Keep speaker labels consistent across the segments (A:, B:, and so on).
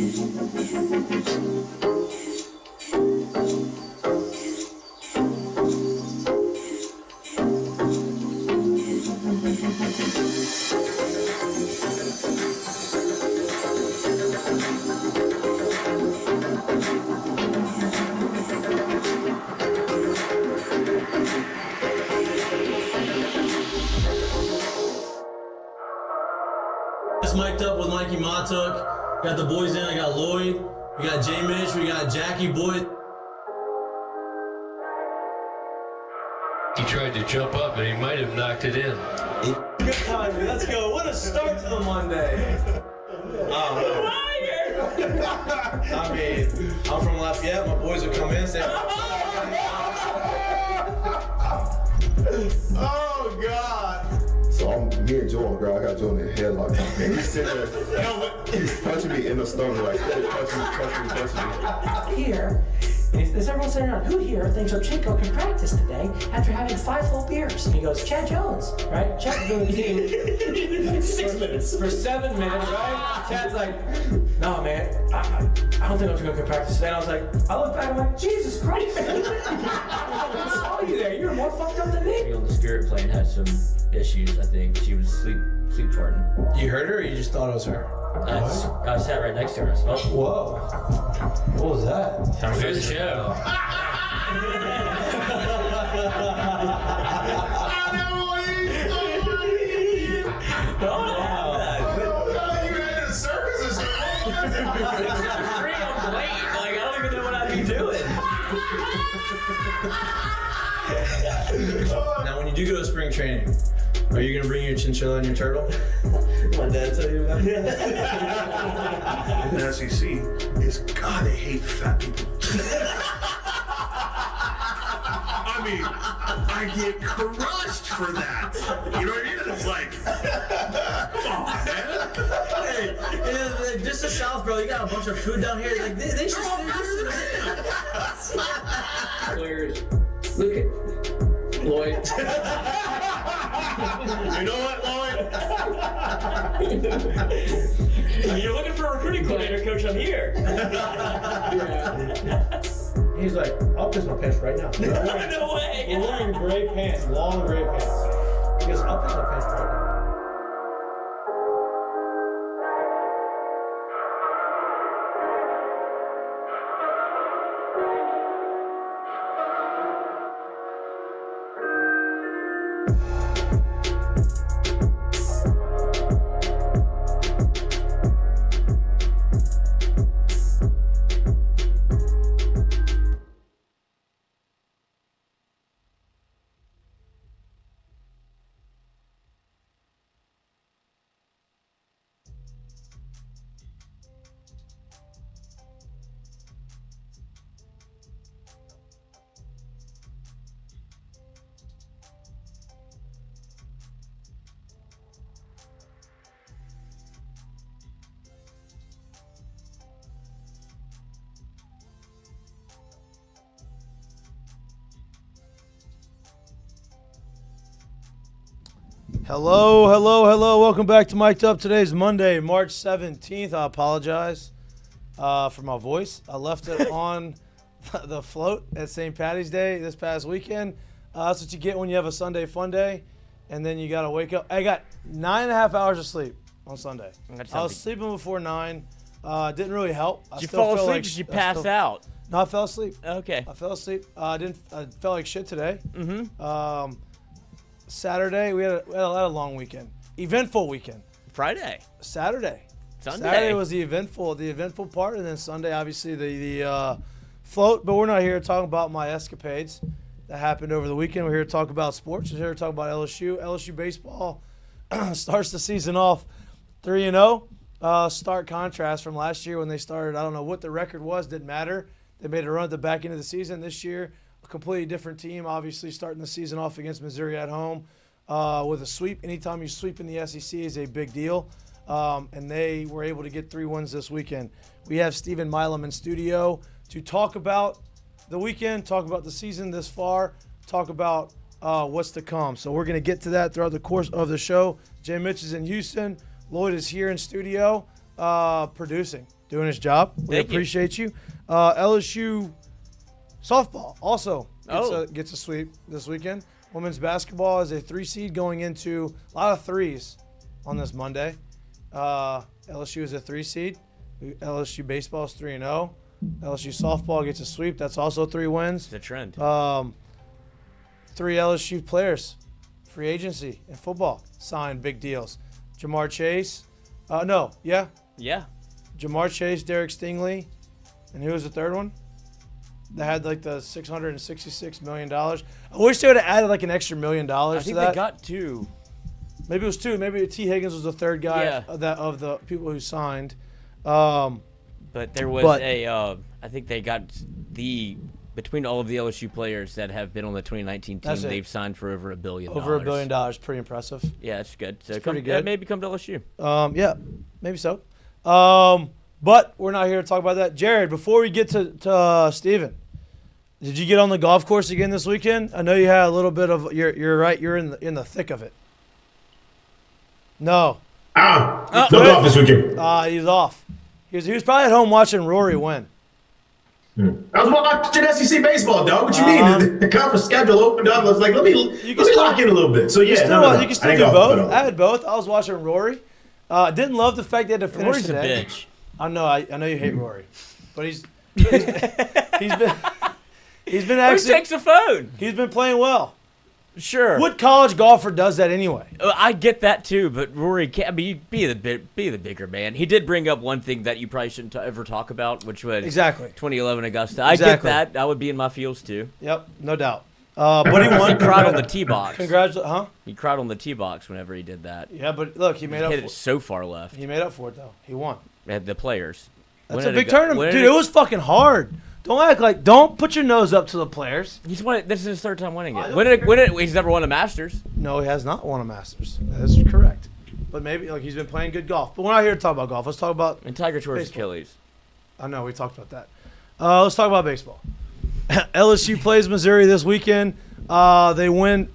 A: It's mic'd up with Mikey Mahtook. Got the boys in. I got Lloyd. We got J Mitch. We got Jackie Boyd.
B: He tried to jump up, and he might have knocked it in.
A: Good timing. Let's go. What a start to the Monday. I mean, I'm from Lafayette. My boys will come in and say,
C: oh, God. So me and Joe on the ground. I got Joe in the headlock. And he's sitting there. He's punching me in the stomach, like, punching me.
D: Here, is everyone sitting around? Who here thinks Chico can practice today after having 5 full beers? And he goes, Chad Jones, right? Chad's doing the team 6 minutes. For 7 minutes, right? Chad's like, no, man, I don't think Chico can practice today. And I was like, I look back, I'm like, Jesus Christ. I saw you there. You were more fucked up than me.
E: On the spirit plane had some issues, I think. She was sleep farting.
A: you heard her or you just thought it was her?
E: I sat right next to her. So.
A: Whoa. What was that?
B: Good show.
A: Now, when you do go to spring training, are you gonna bring your chinchilla and your turtle? My dad tell you about it.
F: The SEC is God, they hate fat people. I mean, I get crushed for that. You know what I mean? It's like, come on, man.
A: Hey, just the South, bro. You got a bunch of food down here. Like they should.
E: Look at Lloyd.
F: You know what, Lloyd?
E: You're looking for a recruiting coordinator, coach. I'm here.
A: He's like, I'll piss my pants right now.
E: No way.
A: We're wearing gray pants, long gray pants. He goes, I'll piss my pants right now. Hello. Welcome back to Mic'd Up. Today's Monday, March 17th. I apologize for my voice. I left it on the float at St. Patty's Day this past weekend. That's what you get when you have a Sunday fun day, and then you got to wake up. I got 9.5 hours of sleep on Sunday. I was sleeping before 9. Didn't really help.
G: Did you fall asleep? Did you pass out?
A: No, I fell asleep.
G: Okay.
A: I fell asleep. I felt like shit today. Mm-hmm. Saturday, we had a long weekend. Eventful weekend.
G: Friday.
A: Saturday.
G: Sunday.
A: Saturday was the eventful part, and then Sunday, obviously, the float. But we're not here to talk about my escapades that happened over the weekend. We're here to talk about sports. We're here to talk about LSU. LSU baseball starts the season off 3-0. Stark contrast from last year when they started. I don't know what the record was. Didn't matter. They made a run at the back end of the season. This year, a completely different team, obviously starting the season off against Missouri at home with a sweep. Anytime you sweep in the SEC is a big deal, and they were able to get 3 wins this weekend. We have Steven Milm in studio to talk about the weekend, talk about the season this far, talk about what's to come. So we're going to get to that throughout the course of the show. J. Mitch is in Houston. Lloyd is here in studio. producing, doing his job. We
G: Thank you.
A: appreciate you. LSU softball also gets a sweep this weekend. Women's basketball is a 3 seed going into a lot of threes on this Monday. LSU is a 3 seed. LSU baseball is 3-0. LSU softball gets a sweep. That's also 3 wins.
G: It's a trend.
A: 3 LSU players, free agency in football, signed big deals. Jamar Chase.
G: Yeah.
A: Jamar Chase, Derek Stingley, and who was the third one? They had like the $666 million. I wish they would have added like an extra $1 million
G: I
A: to
G: think
A: that.
G: they got 2.
A: Maybe it was 2. Maybe T. Higgins was the third guy
G: Yeah.
A: of the people who signed.
G: But there was I think they got between all of the LSU players that have been on the 2019 team, they've signed for over $1 billion.
A: Over $1 billion, pretty impressive.
G: Yeah, that's good. So
A: pretty good.
G: Maybe come to LSU.
A: Yeah, maybe so. But we're not here to talk about that. Jared, before we get to Steven, did you get on the golf course again this weekend? I know you had a little bit of. You're right. You're in the thick of it. No.
F: No golf this weekend.
A: He's off. He was probably at home watching Rory win.
F: I was watching SEC baseball, dog. What you mean? The conference schedule opened up. I was like, let me lock in a little bit. So yeah,
A: You can still do both. I had both. I was watching Rory. Didn't love the fact they had to finish
G: Rory's
A: today.
G: a bitch.
A: I know you hate Rory, but he's been
G: Who
A: actually
G: takes the phone?
A: he's been playing well.
G: Sure.
A: What college golfer does that anyway?
G: I get that too, but Rory can't be the bigger man. He did bring up one thing that you probably shouldn't ever talk about, which was
A: Exactly.
G: 2011 Augusta.
A: Exactly.
G: I get that. I would be in my feels too.
A: Yep, no doubt. But he won.
G: He cried on the tee box.
A: Huh?
G: He cried on the tee box whenever he did that.
A: Yeah, but look, he made up.
G: Hit it so far left.
A: He made up for it though. He won.
G: The players.
A: That's a big tournament, dude. It was fucking hard. Don't put your nose up to the players.
G: He's won it. This is his third time winning it. He's never won a Masters.
A: No, he has not won a Masters. That is correct. But maybe he's been playing good golf. But we're not here to talk about golf. Let's talk about.
G: And Tiger tore his
A: baseball.
G: Achilles.
A: I know we talked about that. Let's talk about baseball. LSU plays Missouri this weekend. They win.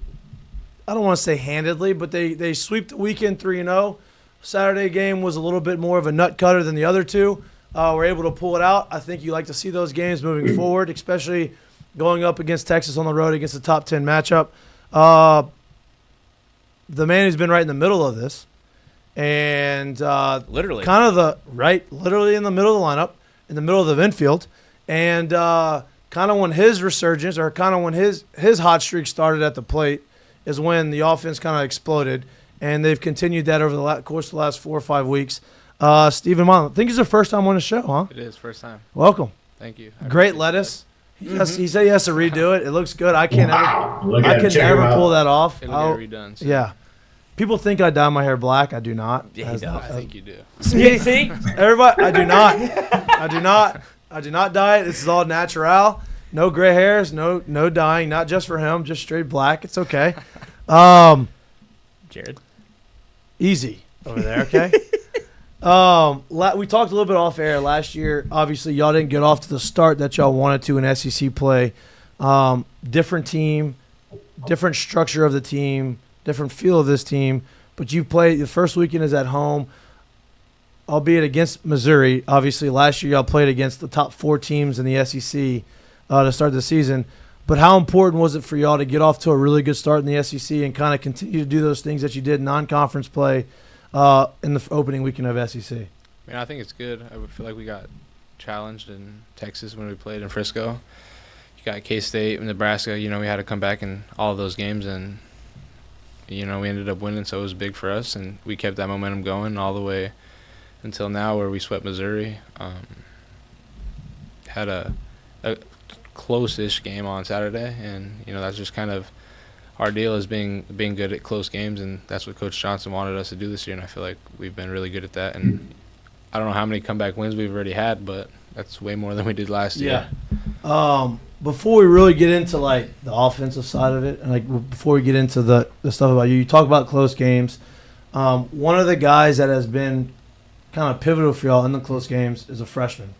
A: I don't want to say handedly, but they sweep the weekend 3-0. Saturday game was a little bit more of a nut cutter than the other two. We're able to pull it out. I think you like to see those games moving forward, especially going up against Texas on the road against the top 10 matchup. The man who's been right in the middle of this, and
G: Literally.
A: literally in the middle of the lineup, in the middle of the infield, and kind of when his resurgence or kind of when his hot streak started at the plate is when the offense kind of exploded, and they've continued that over the course of the last 4 or 5 weeks. Steven Milm, I think it's the first time on the show, huh?
H: It is, first time.
A: Welcome.
H: Thank you.
A: Great lettuce. He said he has to redo it. It looks good. I can't
F: Look
A: I
F: at
A: can
F: it. Check
A: never
F: him out.
A: pull that off.
H: It'll get redone. So
A: Yeah. People think I dye my hair black. I do not.
G: Yeah, he does.
H: I think you do.
G: See?
A: Everybody, I do not. I do not dye it. This is all natural. No gray hairs. No dyeing. Not just for him. Just straight black. It's okay.
G: Jared.
A: Easy over there. Okay. We talked a little bit off air last year. Obviously, y'all didn't get off to the start that y'all wanted to in SEC play. Different team, different structure of the team, different feel of this team. But you played the first weekend is at home, albeit against Missouri. Obviously, last year y'all played against the top 4 teams in the SEC to start the season. But how important was it for y'all to get off to a really good start in the SEC and kind of continue to do those things that you did non-conference play in the opening weekend of SEC?
H: I mean, I think it's good. I would feel like we got challenged in Texas when we played in Frisco. You got K-State and Nebraska. We had to come back in all of those games, and we ended up winning, so it was big for us, and we kept that momentum going all the way until now, where we swept Missouri. Had a close-ish game on Saturday, and that's just kind of our deal, is being good at close games, and that's what Coach Johnson wanted us to do this year, and I feel like we've been really good at that. And I don't know how many comeback wins we've already had, but that's way more than we did last year.
A: Before we really get into the offensive side of it, and before we get into the stuff about you talk about close games. One of the guys that has been kind of pivotal for y'all in the close games is a freshman,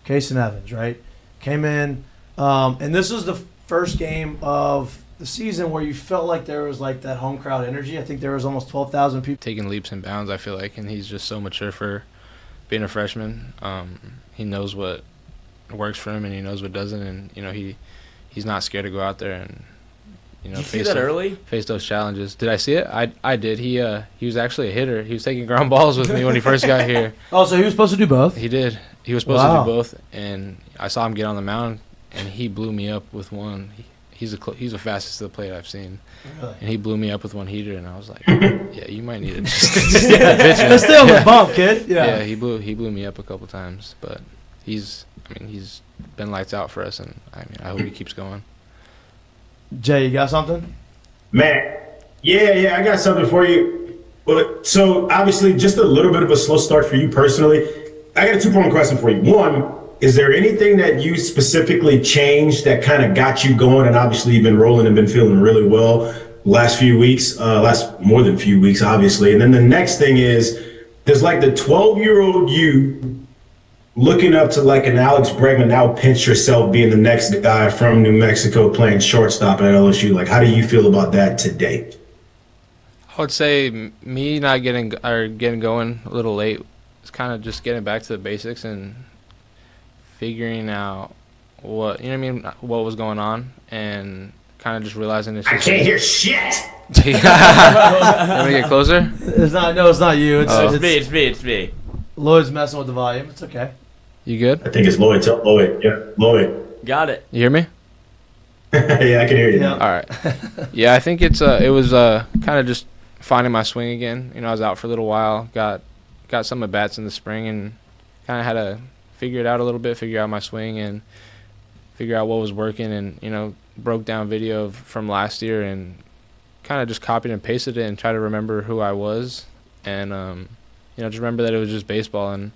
A: Kason Evans, right? Came in, and this was the first game of the season where you felt like there was that home crowd energy. I think there was almost 12,000 people
H: Taking leaps and bounds, I feel like, and he's just so mature for being a freshman, he knows what works for him and he knows what doesn't, and he's not scared to go out there and
G: Did you see that early?
H: Face those challenges. Did I see it? I did. He was actually a hitter. He was taking ground balls with me when he first got here.
A: Oh, so he was supposed to do both?
H: He did. He was supposed to do both, and I saw him get on the mound, and he blew me up with one. He's the fastest to the plate I've seen, and he blew me up with one heater, and I was like, yeah, you might need to just
A: stay on the bump, kid.
H: Yeah, he blew me up a couple times, but he's been lights out for us, and I hope he keeps going.
A: Jay, you got something?
I: Man, yeah, I got something for you. So obviously, just a little bit of a slow start for you personally. I got a 2-point question for you. One, is there anything that you specifically changed that kind of got you going? And obviously, you've been rolling and been feeling really well last few weeks, last more than few weeks, obviously. And then the next thing is, there's like the 12-year-old you looking up to like an Alex Bregman, now pinch yourself being the next guy from New Mexico playing shortstop at LSU. Like, how do you feel about that today?
H: I would say me not getting going a little late. It's kind of just getting back to the basics and figuring out what was going on, and kind of just realizing it's.
I: I can't hear shit.
H: Let me get closer.
A: It's not you.
G: It's me.
A: Lloyd's messing with the volume. It's okay.
H: You good?
I: I think it's Lloyd. Tell Lloyd. Yeah, Lloyd.
G: Got it.
H: You hear me?
I: Yeah, I can hear you now.
H: All right. Yeah, I think it was kind of just finding my swing again. I was out for a little while, got some at bats in the spring, and kind of had to figure it out a little bit, figure out my swing and figure out what was working, and broke down video from last year and kind of just copied and pasted it and tried to remember who I was, and just remember that it was just baseball, and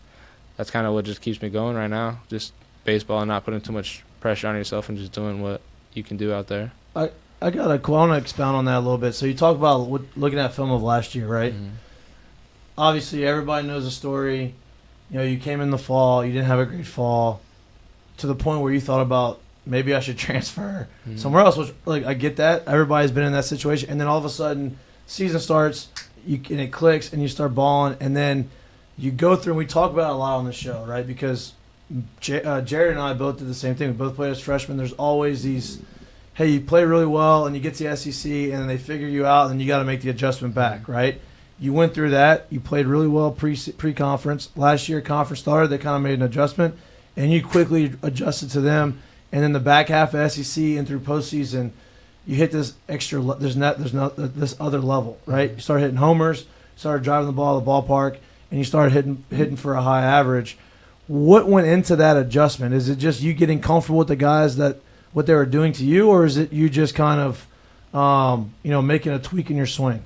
H: that's kind of what just keeps me going right now. Just baseball and not putting too much pressure on yourself and just doing what you can do out there.
A: I want to expound on that a little bit. So you talk about looking at film of last year, right? Mm-hmm. Obviously, everybody knows the story. You came in the fall, you didn't have a great fall, to the point where you thought about maybe I should transfer somewhere else. Which, I get that. Everybody's been in that situation, and then all of a sudden, season starts, and it clicks, and you start balling, and then you go through, and we talk about it a lot on the show, right? Because Jared and I both did the same thing. We both played as freshmen. There's always these, hey, you play really well, and you get to the SEC, and then they figure you out, and then you got to make the adjustment back, right? You went through that. You played really well pre-conference. Last year, conference started. They kind of made an adjustment, and you quickly adjusted to them. And then the back half of SEC and through postseason, you hit this extra. There's this other level, right? You started hitting homers, started driving the ball to the ballpark, and you started hitting for a high average. What went into that adjustment? Is it just you getting comfortable with the guys what they were doing to you, or is it you just kind of making a tweak in your swing?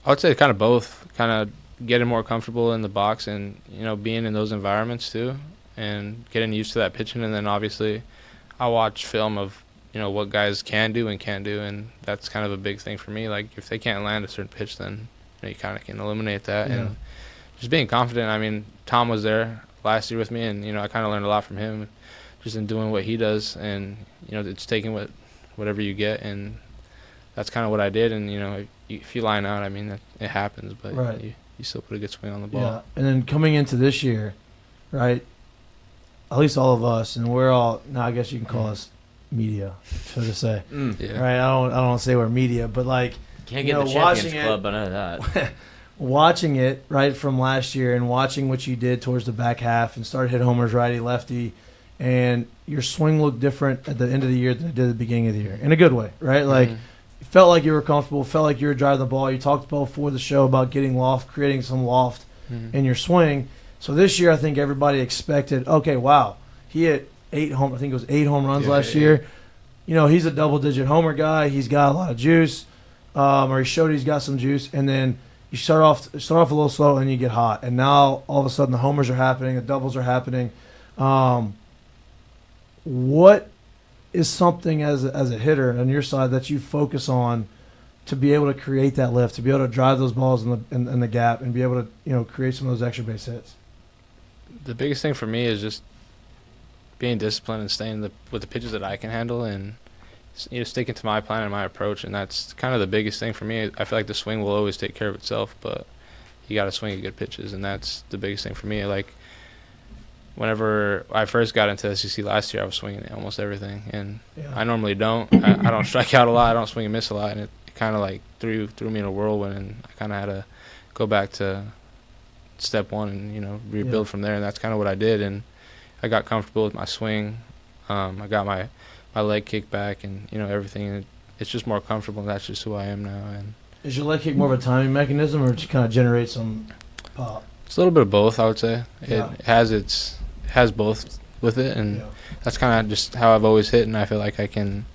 H: I would say kind of both. Kind of getting more comfortable in the box and being in those environments too, and getting used to that pitching. And then obviously, I watch film of what guys can do and can't do, and that's kind of a big thing for me. Like if they can't land a certain pitch, then you kind of can eliminate that. Yeah. And just being confident. I mean, Tom was there last year with me, and I kind of learned a lot from him, just in doing what he does, and it's taking whatever you get, and that's kind of what I did. And if you line out, I mean, it happens, but
A: right.
H: you still put a good swing on the ball.
A: Yeah, and then coming into this year, right? At least all of us, and we're all now. I guess you can call us media, so to say.
H: Yeah.
A: Right? I don't say we're media, but
G: can't get the Champions Club, but none of that.
A: Watching it right from last year and watching what you did towards the back half and started hitting homers righty lefty, and your swing looked different at the end of the year than it did at the beginning of the year in a good way, right? You felt like you were comfortable, felt like you were driving the ball. You talked about before the show about getting loft, creating some loft in your swing. So this year, I think everybody expected, okay, wow, he hit 8 home runs last year. He's a double-digit homer guy. He's got a lot of juice, or he showed he's got some juice, and then you start off a little slow and you get hot, and now all of a sudden the homers are happening, the doubles are happening. What is something as a hitter on your side that you focus on to be able to create that lift, to be able to drive those balls in the gap, and be able to create some of those extra base hits?
H: The biggest thing for me is just being disciplined and staying with the pitches that I can handle, and sticking to my plan and my approach, and that's kind of the biggest thing for me. I feel like the swing will always take care of itself, but you got to swing at good pitches, and that's the biggest thing for me. Like, whenever I first got into SEC last year, I was swinging at almost everything, and I normally don't. I don't strike out a lot. I don't swing and miss a lot, and it kind of like threw me in a whirlwind, and I kind of had to go back to step one and rebuild from there, and that's kind of what I did. And I got comfortable with my swing. I got my leg kick back, and everything. It's just more comfortable, and that's just who I am now. And
A: is your leg kick more of a timing mechanism, or to kind of generate some pop?
H: It's a little bit of both, I would say.
A: Yeah.
H: It has both with it, and that's kind of just how I've always hit, and I feel like I can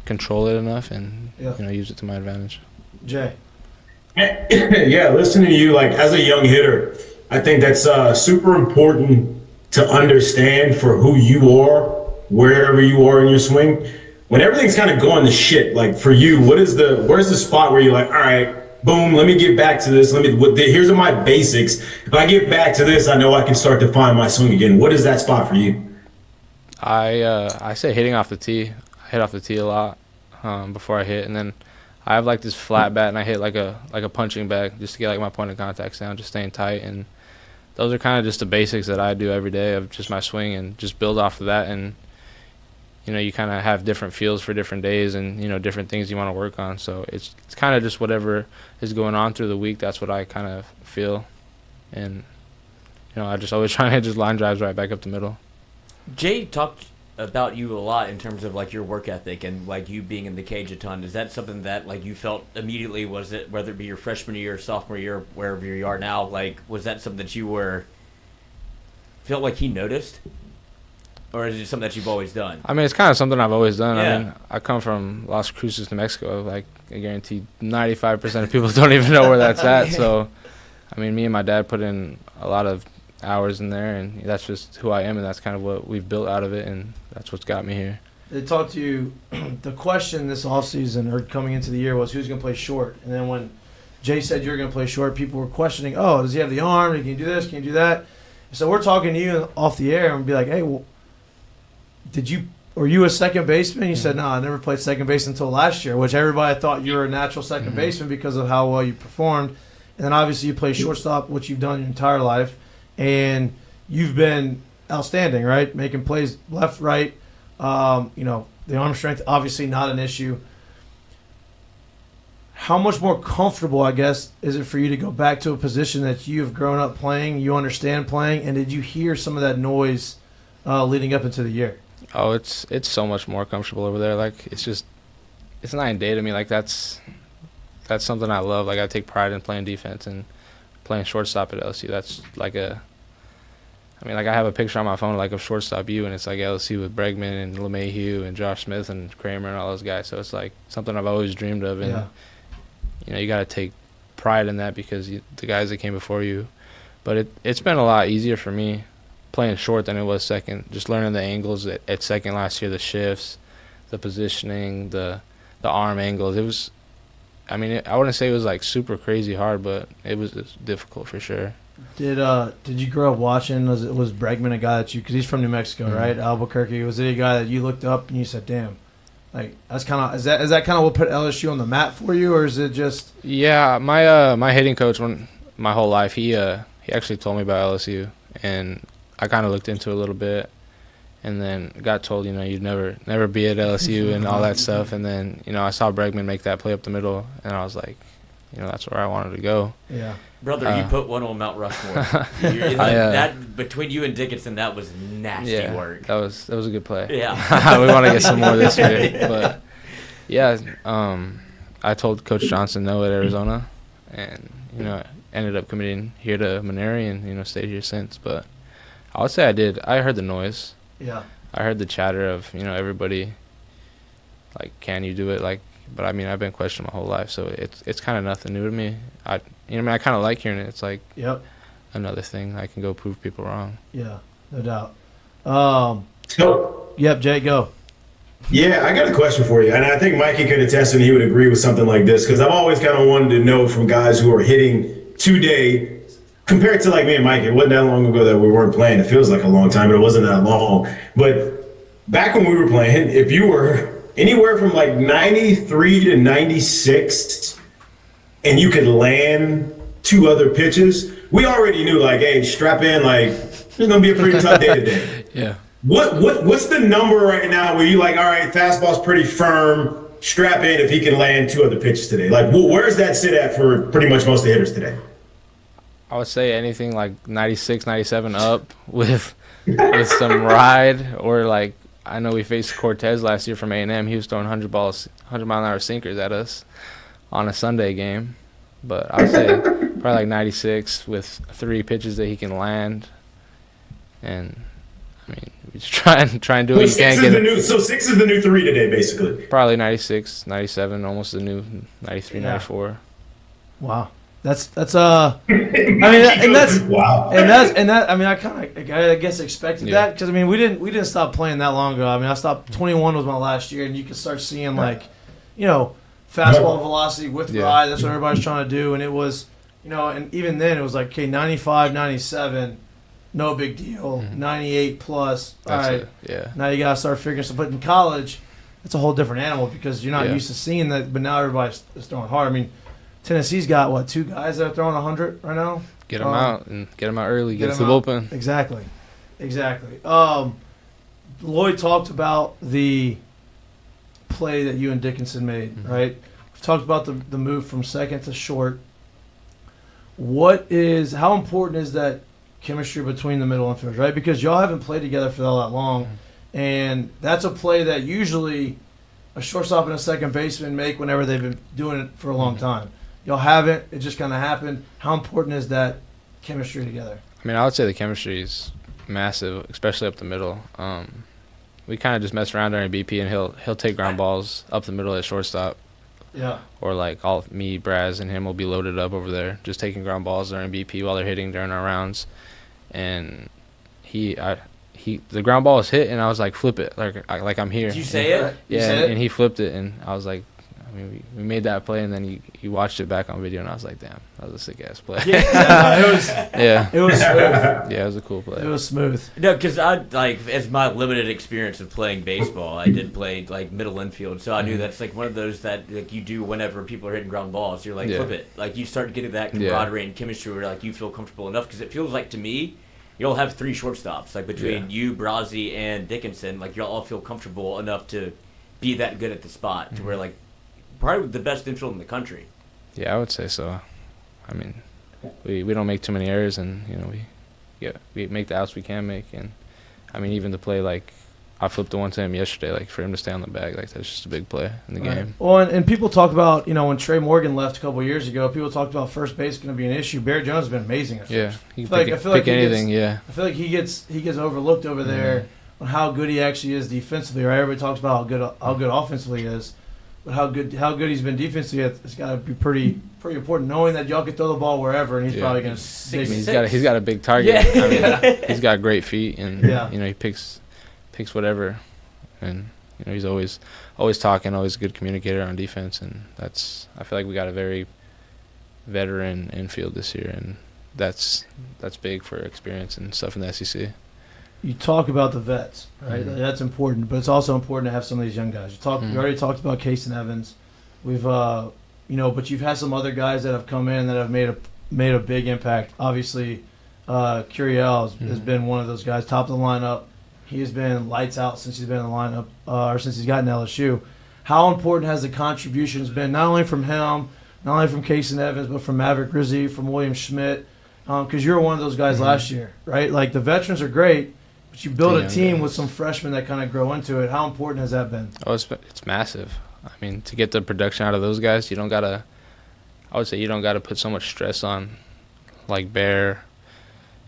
H: control it enough and use it to my advantage.
A: Jay.
I: Yeah, listening to you, like, as a young hitter, I think that's super important to understand for who you are, wherever you are in your swing. When everything's kind of going to shit, like, for you, where's the spot where you're like, all right, boom, let me get back to this. Here's my basics. If I get back to this, I know I can start to find my swing again. What is that spot for you?
H: I say hitting off the tee. I hit off the tee a lot before I hit, and then I have like this flat bat, and I hit like a punching bag just to get like my point of contact down, just staying tight. And those are kind of just the basics that I do every day of just my swing, and just build off of that. And you kind of have different feels for different days, and different things you want to work on. So it's kind of just whatever is going on through the week. That's what I kind of feel, and I just always try to just line drives right back up the middle.
G: Jay talked about you a lot in terms of like your work ethic and like you being in the cage a ton. Is that something that like you felt immediately? Was it, whether it be your freshman year, sophomore year, wherever you are now, like was that something that you felt like he noticed? Or is it something that you've always done?
H: I mean, it's kind of something I've always done.
G: Yeah.
H: I mean, I come from Las Cruces, New Mexico. Like, I guarantee 95% of people don't even know where that's at. So, I mean, me and my dad put in a lot of hours in there, and that's just who I am, and that's kind of what we've built out of it, and that's what's got me here.
A: They talked to you, the question this offseason or coming into the year was who's going to play short. And then when Jay said you're going to play short, people were questioning, oh, does he have the arm? Can you do this? Can you do that? So we're talking to you off the air and be like, hey, well, were you a second baseman? You said, no, I never played second base until last year, which everybody thought you were a natural second baseman because of how well you performed. And then obviously you play shortstop, which you've done your entire life. And you've been outstanding, right? Making plays left, right. The arm strength, obviously not an issue. How much more comfortable, I guess, is it for you to go back to a position that you have grown up playing, you understand playing, and did you hear some of that noise leading up into the year?
H: Oh, it's so much more comfortable over there. Like, it's night and day to me. Like, that's something I love. Like, I take pride in playing defense and playing shortstop at LSU. That's like I have a picture on my phone like of shortstop U, and it's like LSU with Bregman and LeMahieu and Josh Smith and Kramer and all those guys. So it's like something I've always dreamed of, and you got to take pride in that because the guys that came before you. But it's been a lot easier for me playing short than it was second. Just learning the angles at second last year, the shifts, the positioning, the arm angles. It was, I wouldn't say it was like super crazy hard, but it was difficult for sure. Did
A: you grow up watching? Was Bregman a guy that because he's from New Mexico, right? Albuquerque. Was it a guy that you looked up and you said, "Damn, like that's kind of is that kind of what put LSU on the map for you, or is it just?" Yeah,
H: my hitting coach my whole life he actually told me about LSU, and I kind of looked into it a little bit, and then got told you'd never be at LSU and all that stuff, and then I saw Bregman make that play up the middle, and I was like, that's where I wanted to go.
A: Yeah.
G: Brother, you put one on Mount Rushmore. That between you and Dickinson, that was nasty work.
H: That was a good play.
G: Yeah.
H: We want to get some more this year. But I told Coach Johnson no at Arizona, and ended up committing here to Maneri, and stayed here since. But I would say I did. I heard the noise.
A: Yeah.
H: I heard the chatter of everybody. Like, can you do it? Like, but I've been questioned my whole life, so it's kind of nothing new to me. I kind of like hearing it. It's like another thing I can go prove people wrong.
A: Yeah, no doubt. Yep, Jay, go.
I: Yeah, I got a question for you, and I think Mikey could attest and he would agree with something like this, because I've always kind of wanted to know from guys who are hitting today compared to like me and Mikey. It wasn't that long ago that we weren't playing. It feels like a long time, but it wasn't that long. But back when we were playing, if you were anywhere from like 93 to 96, and you could land 2 other pitches, we already knew, like, hey, strap in, like, it's going to be a pretty tough day today.
H: Yeah.
I: What's the number right now where you like, all right, fastball's pretty firm, strap in if he can land 2 other pitches today? Like, where's that sit at for pretty much most of the hitters today?
H: I would say anything like 96, 97 up with some ride, or like I know we faced Cortez last year from A&M. He was throwing 100-mile-an-hour sinkers at us on a Sunday game. But I would say probably like 96 with 3 pitches that he can land. And I mean, we just try and do what you can.
I: So 6 is the new 3 today, basically.
H: Probably 96, 97, almost the new 93, 94.
A: Wow. That's I mean, and that's wow. And that I mean, I guess expected that, because I mean, we didn't stop playing that long ago. I mean, I stopped 21 was my last year, and you could start seeing, like, you know, fastball velocity with ride. That's what everybody's trying to do, and it was, you know, and even then it was like, okay, 95, 97, no big deal. 98 plus, all right.
H: Yeah.
A: Now you gotta start figuring stuff. But in college, it's a whole different animal, because you're not used to seeing that. But now everybody's throwing hard. I mean, Tennessee's got, what, 2 guys that are throwing 100 right now?
H: Get them out early. Get us the bullpen.
A: Exactly. Lloyd talked about the play that you and Dickinson made, right? We've talked about the move from second to short. How important is that chemistry between the middle infielders, right? Because y'all haven't played together for all that long, and that's a play that usually a shortstop and a second baseman make whenever they've been doing it for a long time. Y'all haven't. It just kind of happened. How important is that chemistry together?
H: I mean, I would say the chemistry is massive, especially up the middle. We kind of just mess around during BP, and he'll take ground balls up the middle at shortstop.
A: Yeah.
H: Or like me, Braz, and him will be loaded up over there, just taking ground balls during BP while they're hitting during our rounds. And the ground ball was hit, and I was like, flip it, like I'm here.
G: Did you say it?
H: Yeah, and he flipped it, and I was like, I mean, we made that play, and then he watched it back on video, and I was like, damn, that was a sick ass play.
A: It was smooth.
H: Yeah, it was a cool play.
A: It was smooth.
G: No, because as my limited experience of playing baseball, I did play like middle infield, so I knew that's like one of those that like you do whenever people are hitting ground balls. You're like, flip it. Like you start getting that camaraderie and chemistry where like you feel comfortable enough, because it feels like to me, you'll have 3 shortstops, like between you, Brazzi, and Dickinson. Like you'll all feel comfortable enough to be that good at the spot to where like probably the best infield in the country.
H: Yeah, I would say so. I mean, we don't make too many errors, and you know we make the outs we can make, and I mean even the play, like I flipped the one to him yesterday, like for him to stay on the bag, like that's just a big play in the game.
A: Well, and people talk about, you know, when Trey Morgan left a couple of years ago, people talked about first base going to be an issue. Barry Jones has been amazing at first.
H: Yeah, he can pick anything. I
A: feel like he gets overlooked over there on how good he actually is defensively. Right, everybody talks about how good offensively he is. But how good he's been defensively, it's got to be pretty important, knowing that y'all can throw the ball wherever, and he's probably going to.
H: He's got a big target.
G: Yeah.
H: I mean, he's got great feet, and you know he picks whatever, and you know he's always talking, always a good communicator on defense, and I feel like we got a very veteran infield this year, and that's big for experience and stuff in the SEC.
A: You talk about the vets, right? That's important, but it's also important to have some of these young guys. We already talked about Case and Evans. We've, but you've had some other guys that have come in that have made a big impact. Obviously, Curiel has been one of those guys, top of the lineup. He has been lights out since he's been in the lineup, or since he's gotten LSU. How important has the contributions been, not only from him, not only from Case and Evans, but from Maverick Rizzi, from William Schmidt? Because you're one of those guys last year, right? Like the veterans are great. But you build a team with some freshmen that kind of grow into it. How important has that been?
H: Oh, it's massive. I mean, to get the production out of those guys, I would say you don't gotta put so much stress on, like Bear,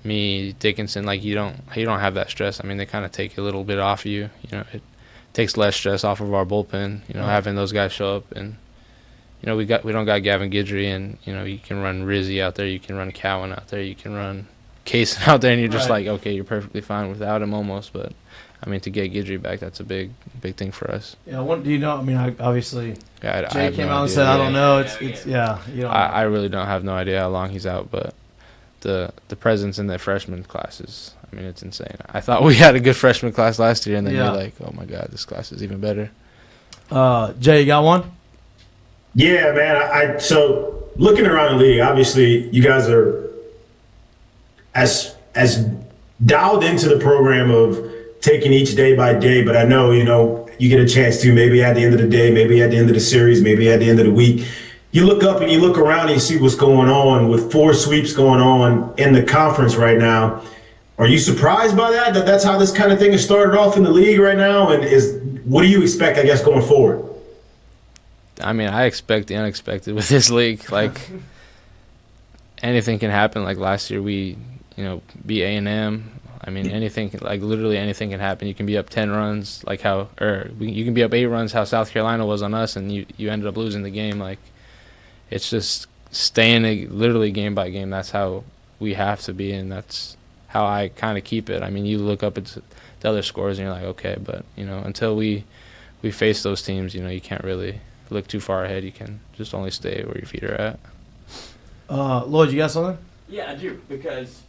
H: me, Dickinson. Like you don't have that stress. I mean, they kind of take a little bit off of you. You know, it takes less stress off of our bullpen. You know, having those guys show up, and you know we don't got Gavin Guidry, and you know you can run Rizzi out there, you can run Cowan out there, you can run Case out there, and you're just like, okay, you're perfectly fine without him almost. But I mean, to get Guidry back, that's a big thing for us.
A: Yeah, do you know? I mean, obviously, Jay came out and said, I don't know. You don't.
H: I really don't have no idea how long he's out, but the presence in the freshman classes, I mean, it's insane. I thought we had a good freshman class last year, and then you're like, oh my God, this class is even better.
A: Jay, you got one?
I: Yeah, man. So looking around the league, obviously you guys are as dialed into the program of taking each day by day, but I know, you get a chance to maybe at the end of the day, maybe at the end of the series, maybe at the end of the week. You look up and you look around and you see what's going on with 4 sweeps going on in the conference right now. Are you surprised by that that's how this kind of thing has started off in the league right now? And what do you expect, I guess, going forward?
H: I mean, I expect the unexpected with this league. Like, anything can happen. Like last year, we, beat A&M. I mean, literally anything can happen. You can be up 10 runs, you can be up 8 runs, how South Carolina was on us, and you ended up losing the game. Like, it's just staying literally game by game. That's how we have to be, and that's how I kind of keep it. I mean, you look up at the other scores, and you're like, okay, but, until we face those teams, you can't really look too far ahead. You can just only stay where your feet are at.
A: Lloyd, you got something?
G: Yeah, I do, because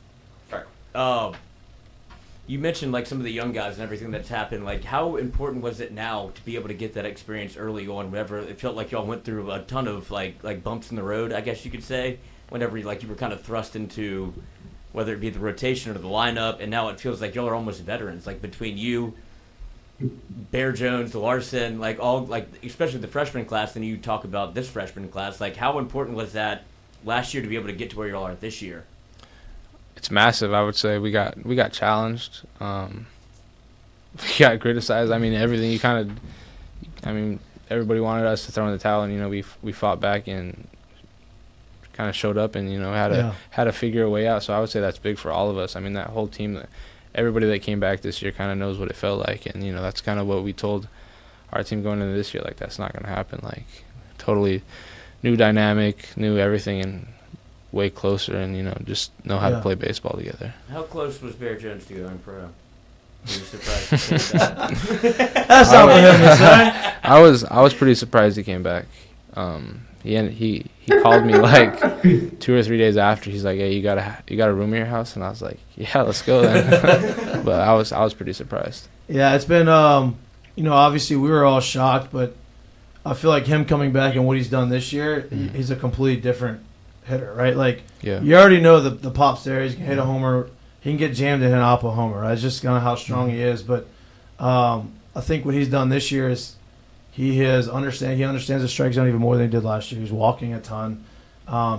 G: you mentioned like some of the young guys and everything that's happened. Like, how important was it now to be able to get that experience early on? Whenever it felt like y'all went through a ton of like bumps in the road, I guess you could say. Whenever you were kind of thrust into whether it be the rotation or the lineup, and now it feels like y'all are almost veterans. Like between you, Bear Jones, Larson, like all like especially the freshman class. And you talk about this freshman class. Like, how important was that last year to be able to get to where y'all are this year?
H: It's massive. I would say we got challenged. We got criticized. I mean, everything. Everybody wanted us to throw in the towel, and we fought back and kind of showed up and had to figure a way out. So I would say that's big for all of us. I mean, that whole team, everybody that came back this year kind of knows what it felt like, and that's kind of what we told our team going into this year. Like, that's not going to happen. Like, totally new dynamic, new everything, and way closer, and just know how to play baseball together.
G: How close was Bear Jones to going pro? Were you surprised to see that?
A: That's not for him to say.
H: I was pretty surprised he came back. He called me like 2 or 3 days after. He's like, "Hey, you got a room in your house?" And I was like, "Yeah, let's go then." But I was pretty surprised.
A: Yeah, it's been obviously we were all shocked, but I feel like him coming back and what he's done this year, he's a completely different hitter, right? Like, you already know the pop's there. He can hit a homer. He can get jammed and hit an oppo homer. Right? It's just kind of how strong he is. But I think what he's done this year is he understands the strike zone even more than he did last year. He's walking a ton.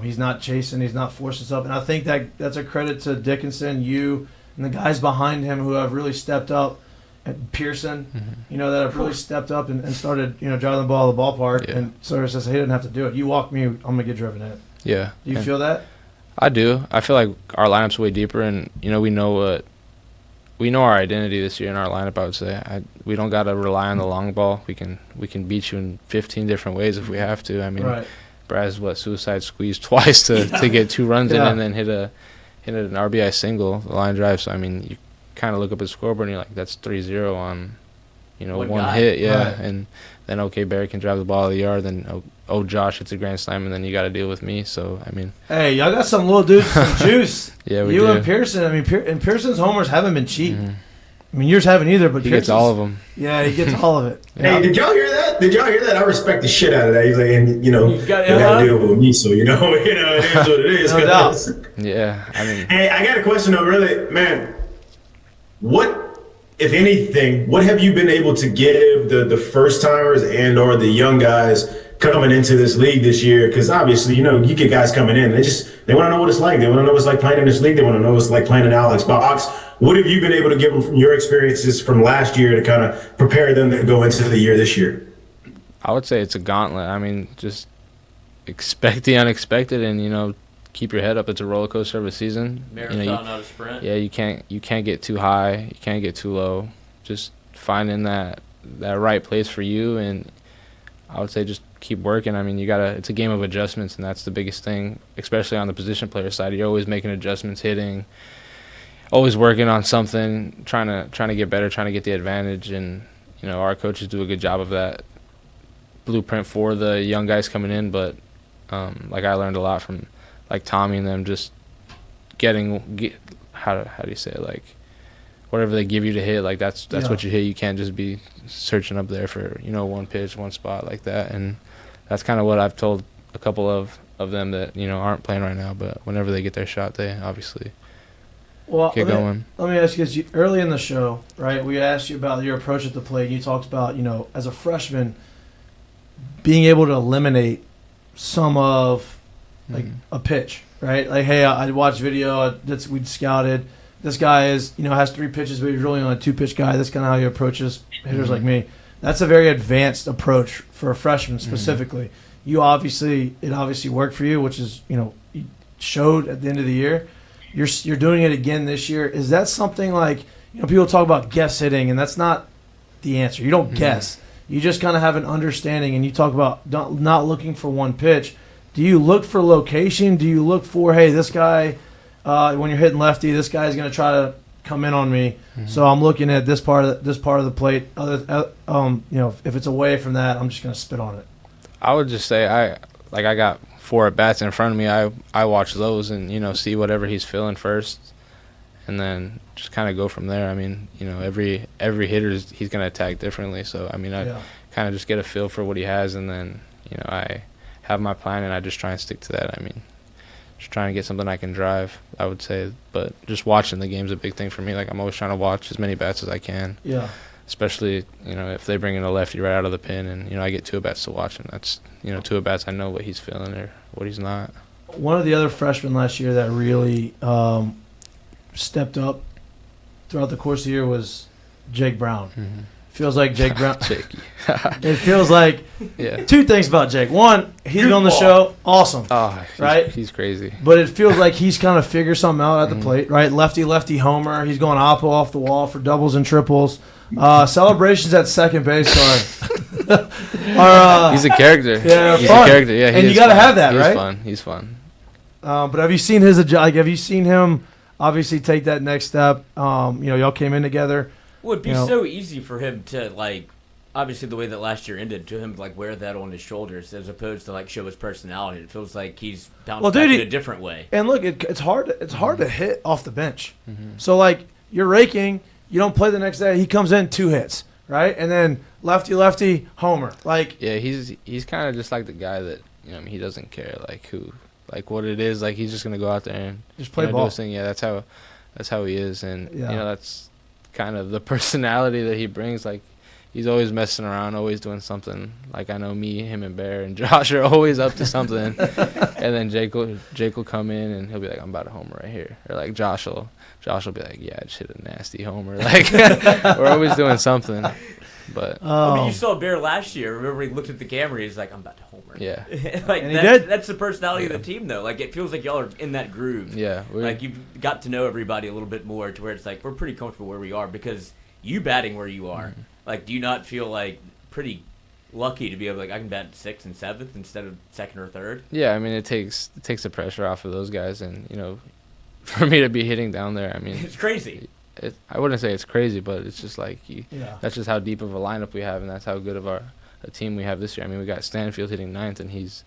A: He's not chasing. He's not forcing stuff. And I think that's a credit to Dickinson, you, and the guys behind him who have really stepped up. And Pearson, that have really stepped up and started, driving the ball to the ballpark. And sort of says, hey, he didn't have to do it. You walk me, I'm going to get driven in.
H: Yeah.
A: Do you feel that?
H: I do. I feel like our lineup's way deeper, and we know our identity this year in our lineup. I would say we don't got to rely on the long ball. We can beat you in 15 different ways if we have to. I mean, Brad's suicide squeeze twice to get 2 runs in, and then hit an RBI single, the line drive. So I mean, you kind of look up at the scoreboard and you're like, that's 3-0 on one hit, and then Bear can drive the ball out of the yard, then Josh hits a grand slam, and then you got to deal with me. So I mean,
A: hey, y'all got some little dudes with some juice.
H: Yeah, we
A: do.
H: And
A: Pearson. I mean, and Pearson's homers haven't been cheap. I mean, yours haven't either, but
H: he gets all of them.
A: Yeah, he gets all of it.
I: Hey, did y'all hear that? I respect the shit out of that. He's like, and you got to deal with me, so it is what it is.
A: No doubt.
H: Yeah, I mean,
I: hey, I got a question though. Really, man, what, if anything, what have you been able to give the first timers and or the young guys coming into this league this year? Because obviously, you get guys coming in, they want to know what it's like. They want to know what it's like playing in this league. They want to know what it's like playing in Alex box. What have you been able to give them from your experiences from last year to kind of prepare them to go into the year this year?
H: I would say it's a gauntlet. I mean, just expect the unexpected, and keep your head up. It's a roller coaster of a season.
G: Marathon, not a sprint.
H: Yeah, you can't get too high. You can't get too low. Just finding that right place for you, and I would say just keep working. I mean, it's a game of adjustments, and that's the biggest thing, especially on the position player side. You're always making adjustments, hitting, always working on something, trying to get better, trying to get the advantage, and our coaches do a good job of that blueprint for the young guys coming in. But like, I learned a lot from like Tommy and them, just how do you say it, like, whatever they give you to hit, like that's what you hit. You can't just be searching up there for one pitch, one spot like that. And that's kind of what I've told a couple of of them that aren't playing right now. But whenever they get their shot, they obviously
A: Let
H: get going.
A: me ask you this. Early in the show, right, we asked you about your approach at the plate. And you talked about, as a freshman, being able to eliminate some of a pitch, right? Like, hey, I watched video we'd scouted. This guy has 3 pitches, but he's really only a 2-pitch guy. That's kind of how he approaches hitters like me. That's a very advanced approach for a freshman specifically. It obviously worked for you, which is, you showed at the end of the year. You're doing it again this year. Is that something like, people talk about guess hitting, and that's not the answer. You don't guess. You just kind of have an understanding, and you talk about not looking for one pitch. Do you look for location? Do you look for, hey, this guy, when you're hitting lefty, this guy's going to try to come in on me, so I'm looking at this part of the plate. If it's away from that, I'm just going to spit on it.
H: I would just say I got 4 at bats in front of me. I watch those and see whatever he's feeling first, and then just kind of go from there. I mean, every hitter he's going to attack differently. So I mean, I kind of just get a feel for what he has, and then I have my plan and I just try and stick to that. I mean, just trying to get something I can drive, I would say. But just watching the game's a big thing for me. Like, I'm always trying to watch as many bats as I can. Yeah. Especially, if they bring in a lefty right out of the pen and, I get 2 at-bats to watch, and that's, 2 at-bats, I know what he's feeling or what he's not.
A: One of the other freshmen last year that really stepped up throughout the course of the year was Jake Brown. Mm-hmm. Feels like Jake Brown. It feels like 2 things about Jake. One, he's been on the show. Awesome. Oh, right?
H: He's crazy.
A: But it feels like he's kind of figured something out at the plate, right? Lefty homer. He's going oppo off the wall for doubles and triples. Celebrations at second base are
H: he's a character.
A: Yeah,
H: he's
A: fun.
H: A character. Yeah,
A: and you got to have that,
H: he's
A: right?
H: He's fun.
A: But have you seen have you seen him obviously take that next step? Y'all came in together.
G: Well, it'd be so easy for him to, obviously the way that last year ended, to him, wear that on his shoulders as opposed to, show his personality. It feels like he's bounced back in a different way.
A: And look, it's hard to hit off the bench. Mm-hmm. So, you're raking, you don't play the next day, he comes in 2 hits, right? And then lefty, homer.
H: Yeah, he's kind of just like the guy that, he doesn't care, what it is. He's just going to go out there and
A: just play ball.
H: Do his thing. Yeah, that's how he is. And, that's kind of the personality that he brings. He's always messing around, always doing something. I know him and Bear and Josh are always up to something. And then Jake will come in and he'll be like, I'm about to homer right here. Or Josh will be like, yeah, I just hit a nasty homer. We're always doing something. But
G: you saw Bear last year. Remember, he looked at the camera. He's like, "I'm about to homer."
H: Yeah,
A: and he did.
G: That's the personality of the team, though. It feels like y'all are in that groove.
H: Yeah,
G: you've got to know everybody a little bit more to where it's we're pretty comfortable where we are because you batting where you are. Mm-hmm. Do you not feel pretty lucky to be able I can bat 6th and 7th instead of 2nd or 3rd?
H: Yeah, I mean it takes the pressure off of those guys, and for me to be hitting down there, I mean
G: it's crazy.
H: I wouldn't say it's crazy, but it's just that's just how deep of a lineup we have, and that's how good of a team we have this year. I mean, we got Stanfield hitting 9th, and he's